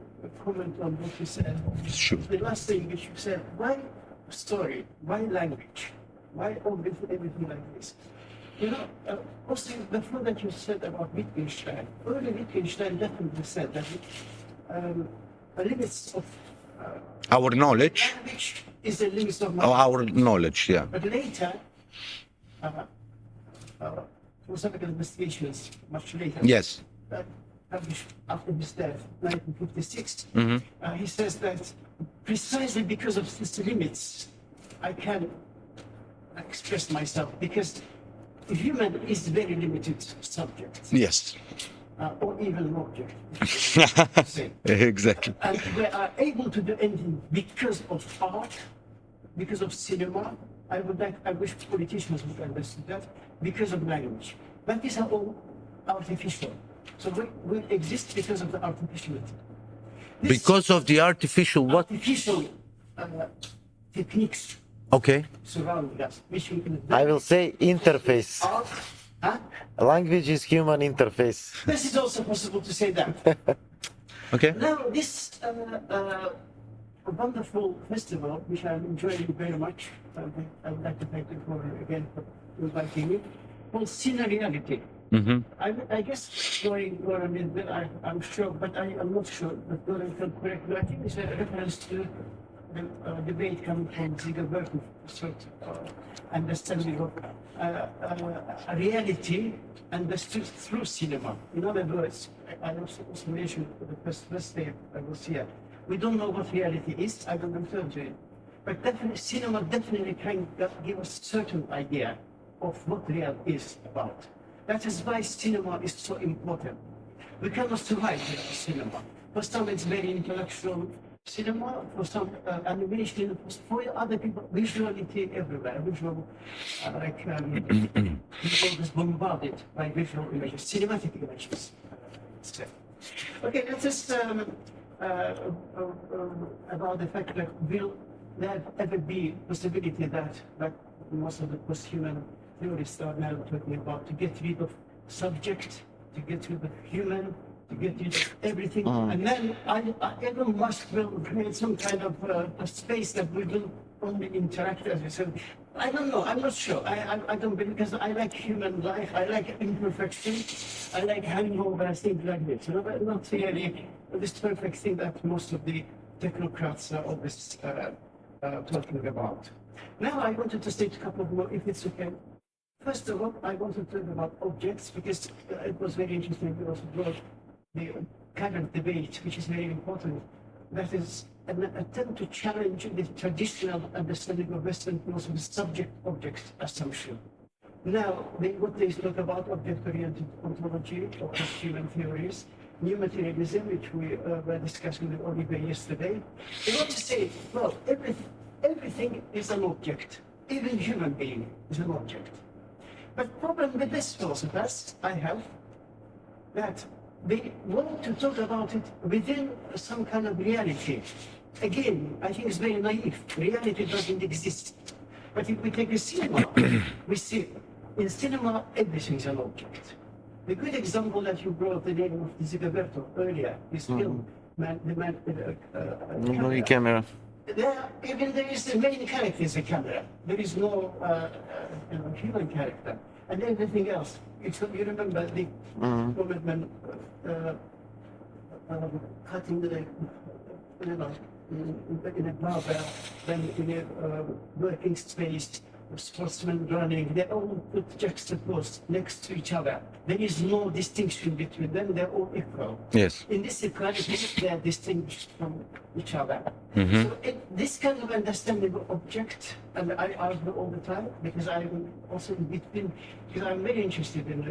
comment on what you said. Sure. The last thing which you said, why story, why language, why everything like this? You know, also the thing that you said about Wittgenstein, early Wittgenstein definitely said that the limits of Our knowledge. language is the limits of Our knowledge, yeah. But later, philosophical investigations, much later, Yes. published after his death, 1956, Mm-hmm. he says that precisely because of these limits, I can express myself, because the human is very limited subject, Yes. or even an object. Exactly. And we are able to do anything because of art, because of cinema. I wish politicians would understand that, because of language. But these are all artificial. So we exist because of the artificiality. Because of the artificial what? Artificial techniques Okay. surrounding us, which we can I will say interface. art. Huh? Language is human interface. This is also possible to say that. Okay. Now, this wonderful festival, which I'm enjoying very much, I would like to thank you for again for inviting me, called Reality. I guess going a little bit, I'm sure, but I'm not sure. But going correct, but I think it's a reference to the debate coming from Ziegler-Berkman, sort of understanding of a reality understood through cinema. In other words, I also mentioned the first day I was here. We don't know what reality is. I don't refer to it, but definitely cinema definitely can give us a certain idea of what reality is about. That is why cinema is so important. We cannot survive without cinema. For some, it's very intellectual cinema. For some, animation. For other people, visuality everywhere. Visual, people is bombarded by visual images, cinematic images. Okay, let's just about the fact that will there ever be possibility that most of the post-human theorists are now talking about, to get rid of subject, to get rid of human, to get rid of everything. And then Elon Musk will create some kind of a space that we will only interact, as you said. I don't know, I'm not sure. I don't believe, because I like human life, I like imperfection, I like hangover, things like this. You know, but not really this perfect thing that most of the technocrats are always talking about. Now I wanted to state a couple of more, if it's okay. First of all, I want to talk about objects, because it was very interesting. You also brought the current debate, which is very important. That is an attempt to challenge the traditional understanding of Western philosophy, subject-object assumption. Now, what they talk about object-oriented ontology or human theories, new materialism, which we were discussing with Oliver yesterday, they want to say, well, everything is an object. Even human being is an object. But problem with these philosophers I have, that they want to talk about it within some kind of reality. Again, I think it's very naive. Reality doesn't exist. But if we take a cinema, we see in cinema everything is an object. The good example that you brought, the name of Ziegler-Berkman earlier, this film, the man with a camera. Even there is the main character is a camera. There is no human character, and everything else. You remember the moment when cutting the, in a barber, then in a working space, sportsmen running, they all put juxtaposed next to each other. There is no distinction between them, they're all equal. Yes. In this equality, they are distinguished from each other. So this kind of understanding of object, and I argue all the time, because I'm also in between, because I'm very interested in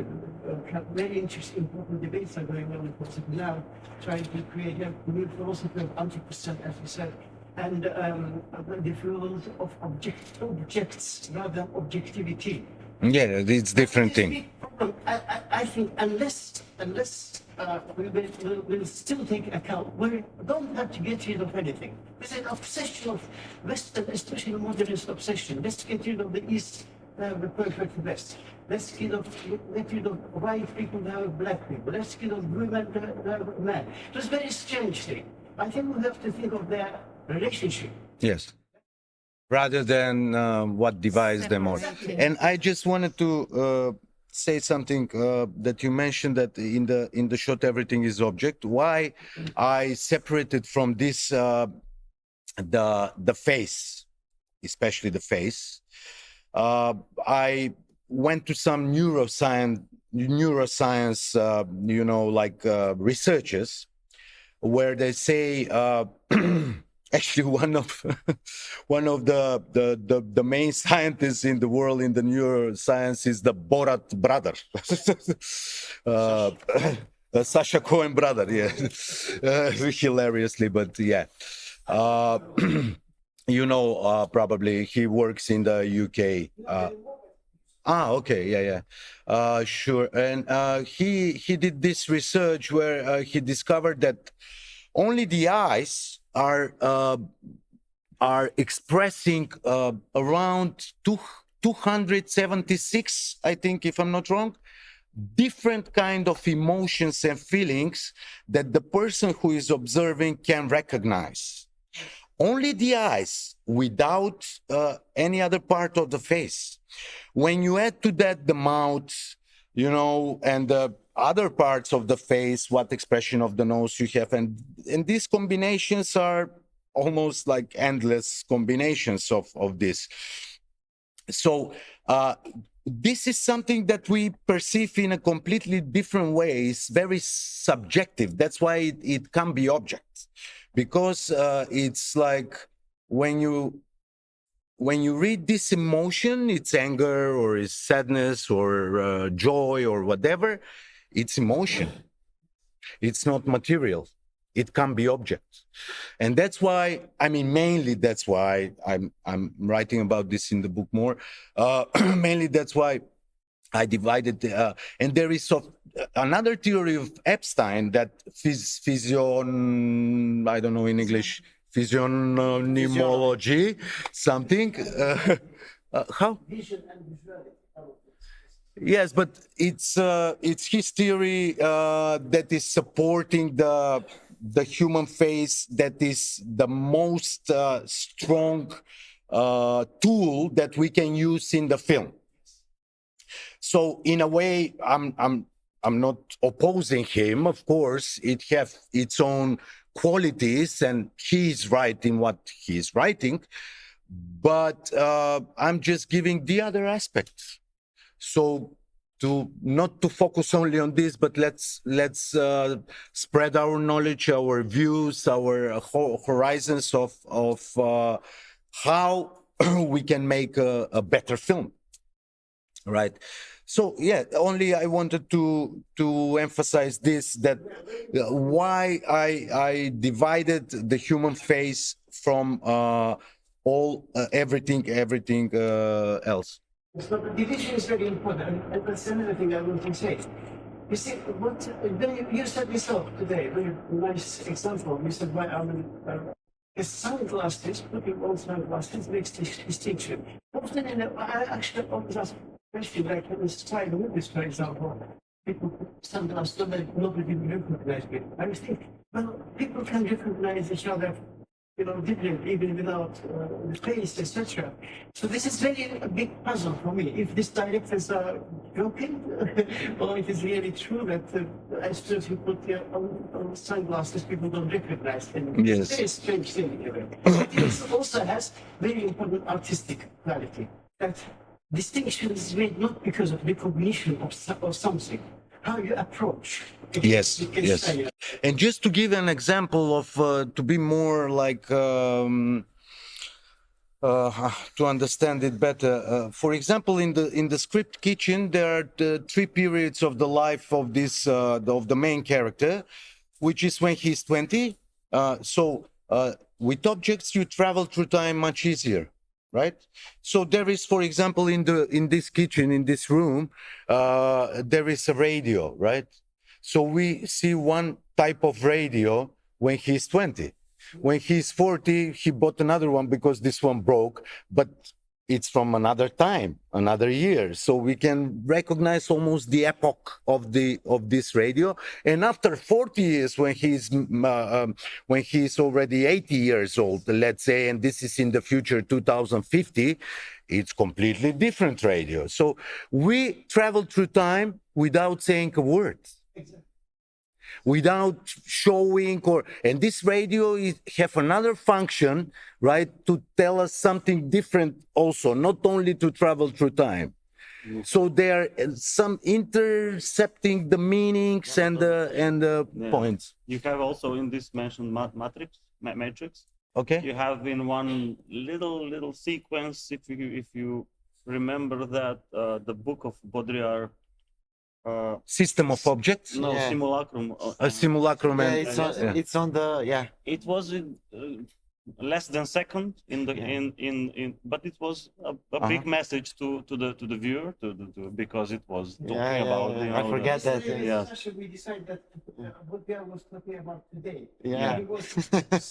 important debates are going on in philosophy now, trying to create a new philosophy of Anthropocene, as you said, and the field of objects rather than objectivity. Yeah, it's different thing. I think unless we'll still take account, we don't have to get rid of anything. There's an obsession of Western, especially modernist obsession. Let's get rid of the East, the perfect West. Let's get rid of white people, have black people. Let's get rid of women, have men. It was a very strange thing. I think we have to think of their relationship. Yes. Rather than what divides them all. And I just wanted to say something that you mentioned, that in the shot everything is object. Why I separated from this the face, especially the face. I went to some neuroscience researchers, where they say actually one of the main scientists in the world in the neuroscience is the Borat brother, Sacha Cohen brother. Yeah, hilariously, but yeah. Probably he works in the UK. Okay, yeah. Sure. And he did this research where he discovered that only the eyes are expressing around 276, I think, if I'm not wrong, different kind of emotions and feelings that the person who is observing can recognize. Only the eyes, without any other part of the face. When you add to that the mouth, you know, and other parts of the face, what expression of the nose you have. And these combinations are almost like endless combinations of this. So this is something that we perceive in a completely different way. It's very subjective. That's why it can be objects, because it's like when you read this emotion, it's anger or it's sadness or joy or whatever, it's emotion. It's not material. It can be objects. And that's why, I mean, mainly that's why I'm writing about this in the book more. Mainly that's why I divided, and there is another theory of Epstein that I don't know in English, physiognomology, something. How? Vision and visuality. Yes, but it's his theory that is supporting the human face, that is the most strong tool that we can use in the film. So in a way, I'm not opposing him. Of course, it has its own qualities, and he's right in what he's writing. But I'm just giving the other aspects. So not to focus only on this, but let's spread our knowledge, our views, our horizons of how we can make a better film, right? So yeah, only I wanted to emphasize this, that why I divided the human face from everything else. So the division is very important, and that's another thing I want to say. You see, you said this today, very nice example. You said why sunglasses, putting on sunglasses makes this distinction. Often, I actually always ask question, like in the style movies, for example, people put sunglasses so that nobody will recognize me. I think, well, people can recognize each other, you know, different, even without the face, etc. So this is really a big puzzle for me. If these directors are joking, or it is really true that as soon as you put on sunglasses, people don't recognize them. Yes. It's a very strange thing. But it also has very important artistic quality. That distinction is made not because of recognition of something, how you approach. Yes, yes. And just to give an example of, to be more like, to understand it better, for example, in the script Kitchen, there are the 3 periods of the life of this, of the main character, which is when he's 20. With objects, you travel through time much easier. Right? So there is, for example, in this kitchen, in this room, there is a radio, right? So we see one type of radio when he's 20. When he's 40, he bought another one because this one broke, but it's from another time, another year. So we can recognize almost the epoch of this radio. And after 40 years, when he's already 80 years old, let's say, and this is in the future, 2050, it's completely different radio. So we travel through time without saying a word. Exactly. Without showing, and this radio have another function, right, to tell us something different also, not only to travel through time. Mm-hmm. So there are some intercepting the meanings and the points. You have also in this mentioned matrix. Okay. You have in one little sequence, if you remember that the book of Baudrillard. System of objects? No, yeah. Simulacrum. A simulacrum. Yeah, it's on the, yeah. It was less than second in the but it was a big message to the viewer because it was talking about. You know, I forget that. Yes. We decided that what Baudrillard was talking about today. Yeah.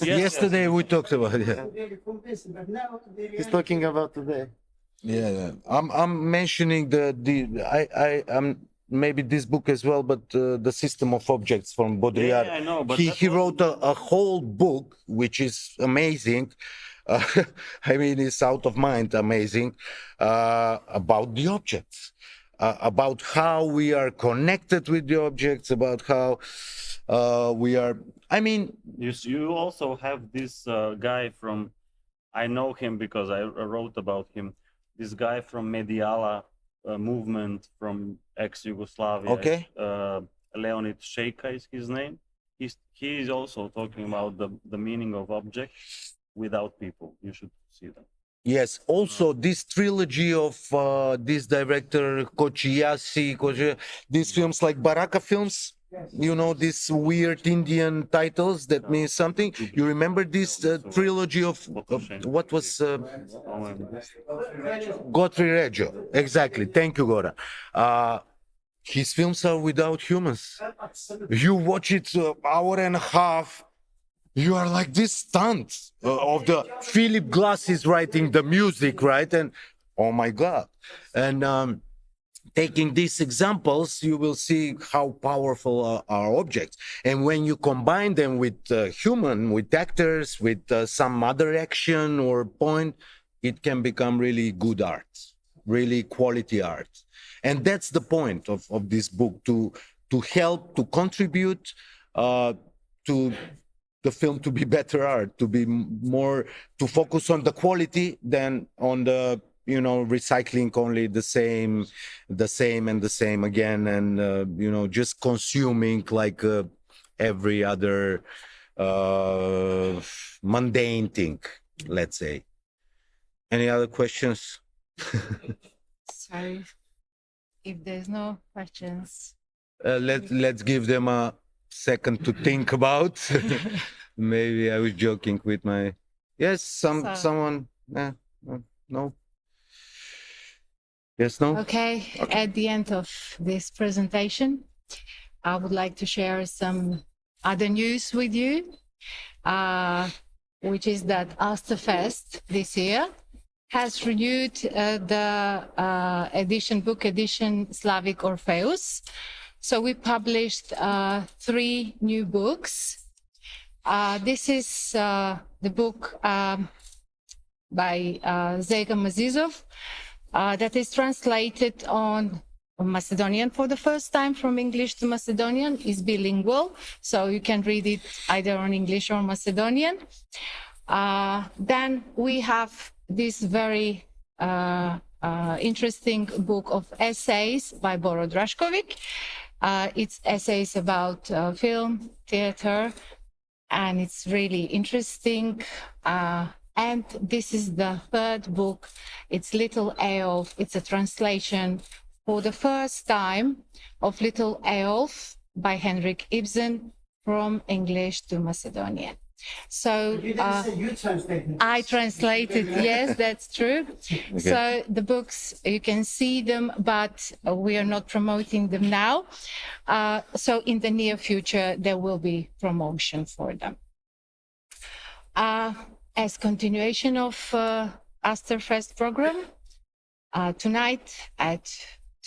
Yesterday we talked about it. Yeah. Very convincing, but now he's talking about today. Yeah. I'm mentioning I'm maybe this book as well, but the System of Objects from Baudrillard. Yeah, I know, but he wrote a whole book, which is amazing. I mean, it's out of mind amazing, about the objects. about how we are connected with the objects, about how we are. I mean, you also have this guy from. I know him because I wrote about him. This guy from Mediala movement from ex-Yugoslavia. Okay. Leonid Sheika is his name. He is also talking about the meaning of objects without people. You should see that. Yes, also this trilogy of this director Kochiyasi, these films like Baraka films, you know, these weird Indian titles that mean something. You remember this trilogy of what was Godfrey Reggio? Exactly. Thank you, Gora. His films are without humans. You watch it hour and a half. You are like this stunt of the Philip Glass is writing the music, right? And oh my God. And taking these examples, you will see how powerful are objects. And when you combine them with human, with actors, with some other action or point, it can become really good art, really quality art. And that's the point of this book, to help, to contribute to the film to be better art, to be more, to focus on the quality than on the, you know, recycling only the same and the same again, and you know, just consuming like every other mundane thing, let's say. Any other questions? So, if there's no questions, let's give them a second to think about. Maybe I was joking with my someone. No. Yes, no. Okay. At the end of this presentation, I would like to share some other news with you, which is that Asterfest this year has renewed the book edition Slavic Orpheus. So we published 3 new books. This is the book by Zega Mazizov that is translated on Macedonian for the first time from English to Macedonian, is bilingual, so you can read it either on English or Macedonian. Then we have this very interesting book of essays by Boro Drašković. It's essays about film, theater, and it's really interesting. And this is the 3rd book. It's Little Eyolf. It's a translation for the first time of Little Eyolf by Henrik Ibsen from English to Macedonian. So I translated, yes, that's true. Okay. So the books, you can see them, but we are not promoting them now. So in the near future, there will be promotion for them. As continuation of Asterfest program, tonight at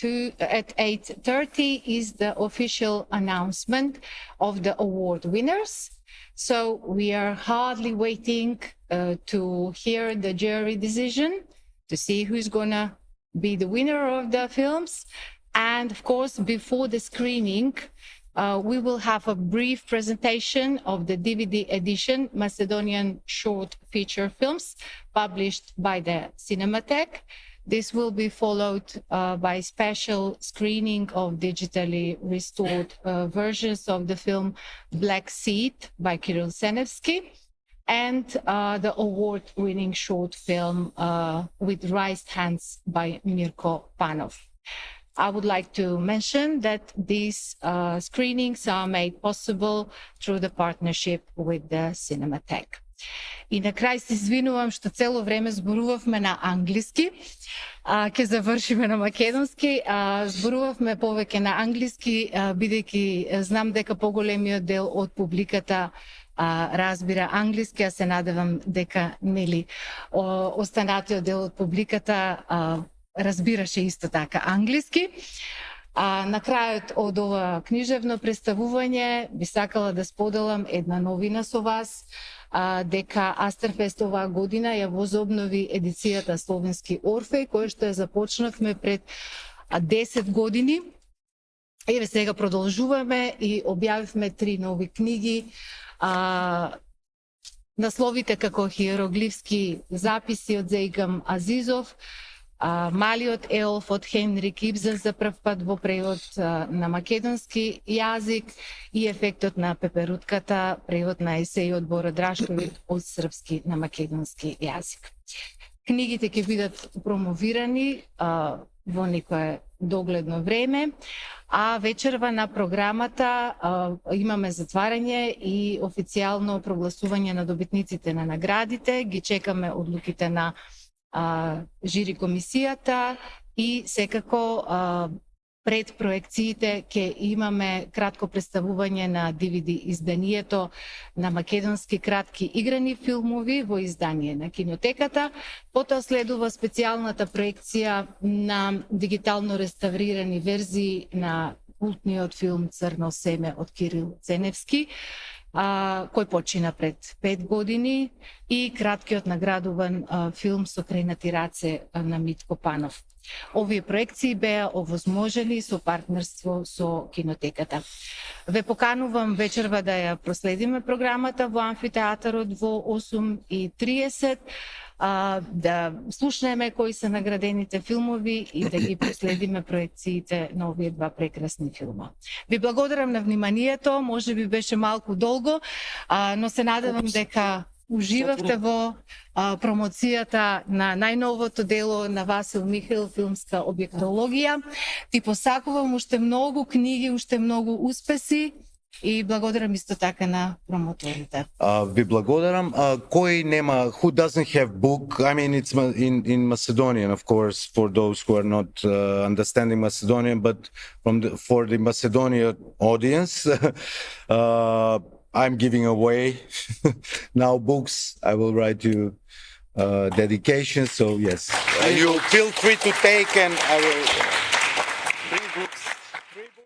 8:30 is the official announcement of the award winners. So we are hardly waiting to hear the jury decision to see who's gonna be the winner of the films. And of course, before the screening, we will have a brief presentation of the DVD edition, Macedonian short feature films, published by the Cinematheque. This will be followed by special screening of digitally restored versions of the film Black Seed by Kirill Senevsky, and the award-winning short film With Raised Hands by Mirko Panov. I would like to mention that these screenings are made possible through the partnership with the Cinematheque. И на крај се извинувам што цело време зборувавме на англиски, ќе завршиме на македонски, зборувавме повеќе на англиски, бидејќи знам дека поголемиот дел од публиката разбира англиски, а се надевам дека нели останатиот дел од публиката разбираше исто така англиски. На крајот од ова книжевно представување би сакала да споделам една новина со вас, дека Asterfest оваа година ја возобнови едицијата Словенски Орфеј, која што ја започнавме пред 10 години. Еве сега продолжуваме и објавивме 3 нови книги. Насловите како хиероглифски записи од Зейгам Азизов, Малиот елф од Хенрик Ибсен за прв пат во превод на македонски јазик и Ефектот на пеперутката, превод на есеј од Бора Драшковиќ од српски на македонски јазик. Книгите ќе бидат промовирани во некое догледно време, а вечерва на програмата имаме затварање и официјално прогласување на добитниците на наградите. Ги чекаме одлуките на жири комисијата и секако пред проекциите ќе имаме кратко представување на DVD изданието на македонски кратки играни филмови во издание на кинотеката. Потоа следува специјалната проекција на дигитално реставрирани верзии на култниот филм Црно семе од Кирил Ценевски, кој почина пред 5 години, и краткиот наградуван филм Со кренати раце на Митко Панов. Овие проекции беа овозможени со партнерство со кинотеката. Ве поканувам вечерва да ја проследиме програмата во амфитеатарот во 8:30, да слушнеме кои се наградените филмови и да ги проследиме проекциите на овие 2 прекрасни филма. Ви благодарам на вниманието, може би беше малку долго, но се надевам дека уживавте во промоцијата на најновото дело на Васил Михаил, филмска објектологија. Ти посакувам уште многу книги, уште многу успеси и благодарам исто така на промоторите. Ви благодарам. Кој нема, who doesn't have book? I mean, it's in Macedonian, of course, for those who are not understanding Macedonian, but for the Macedonian audience, I'm giving away now books. I will write you dedication. So yes, you feel free to take, and I will.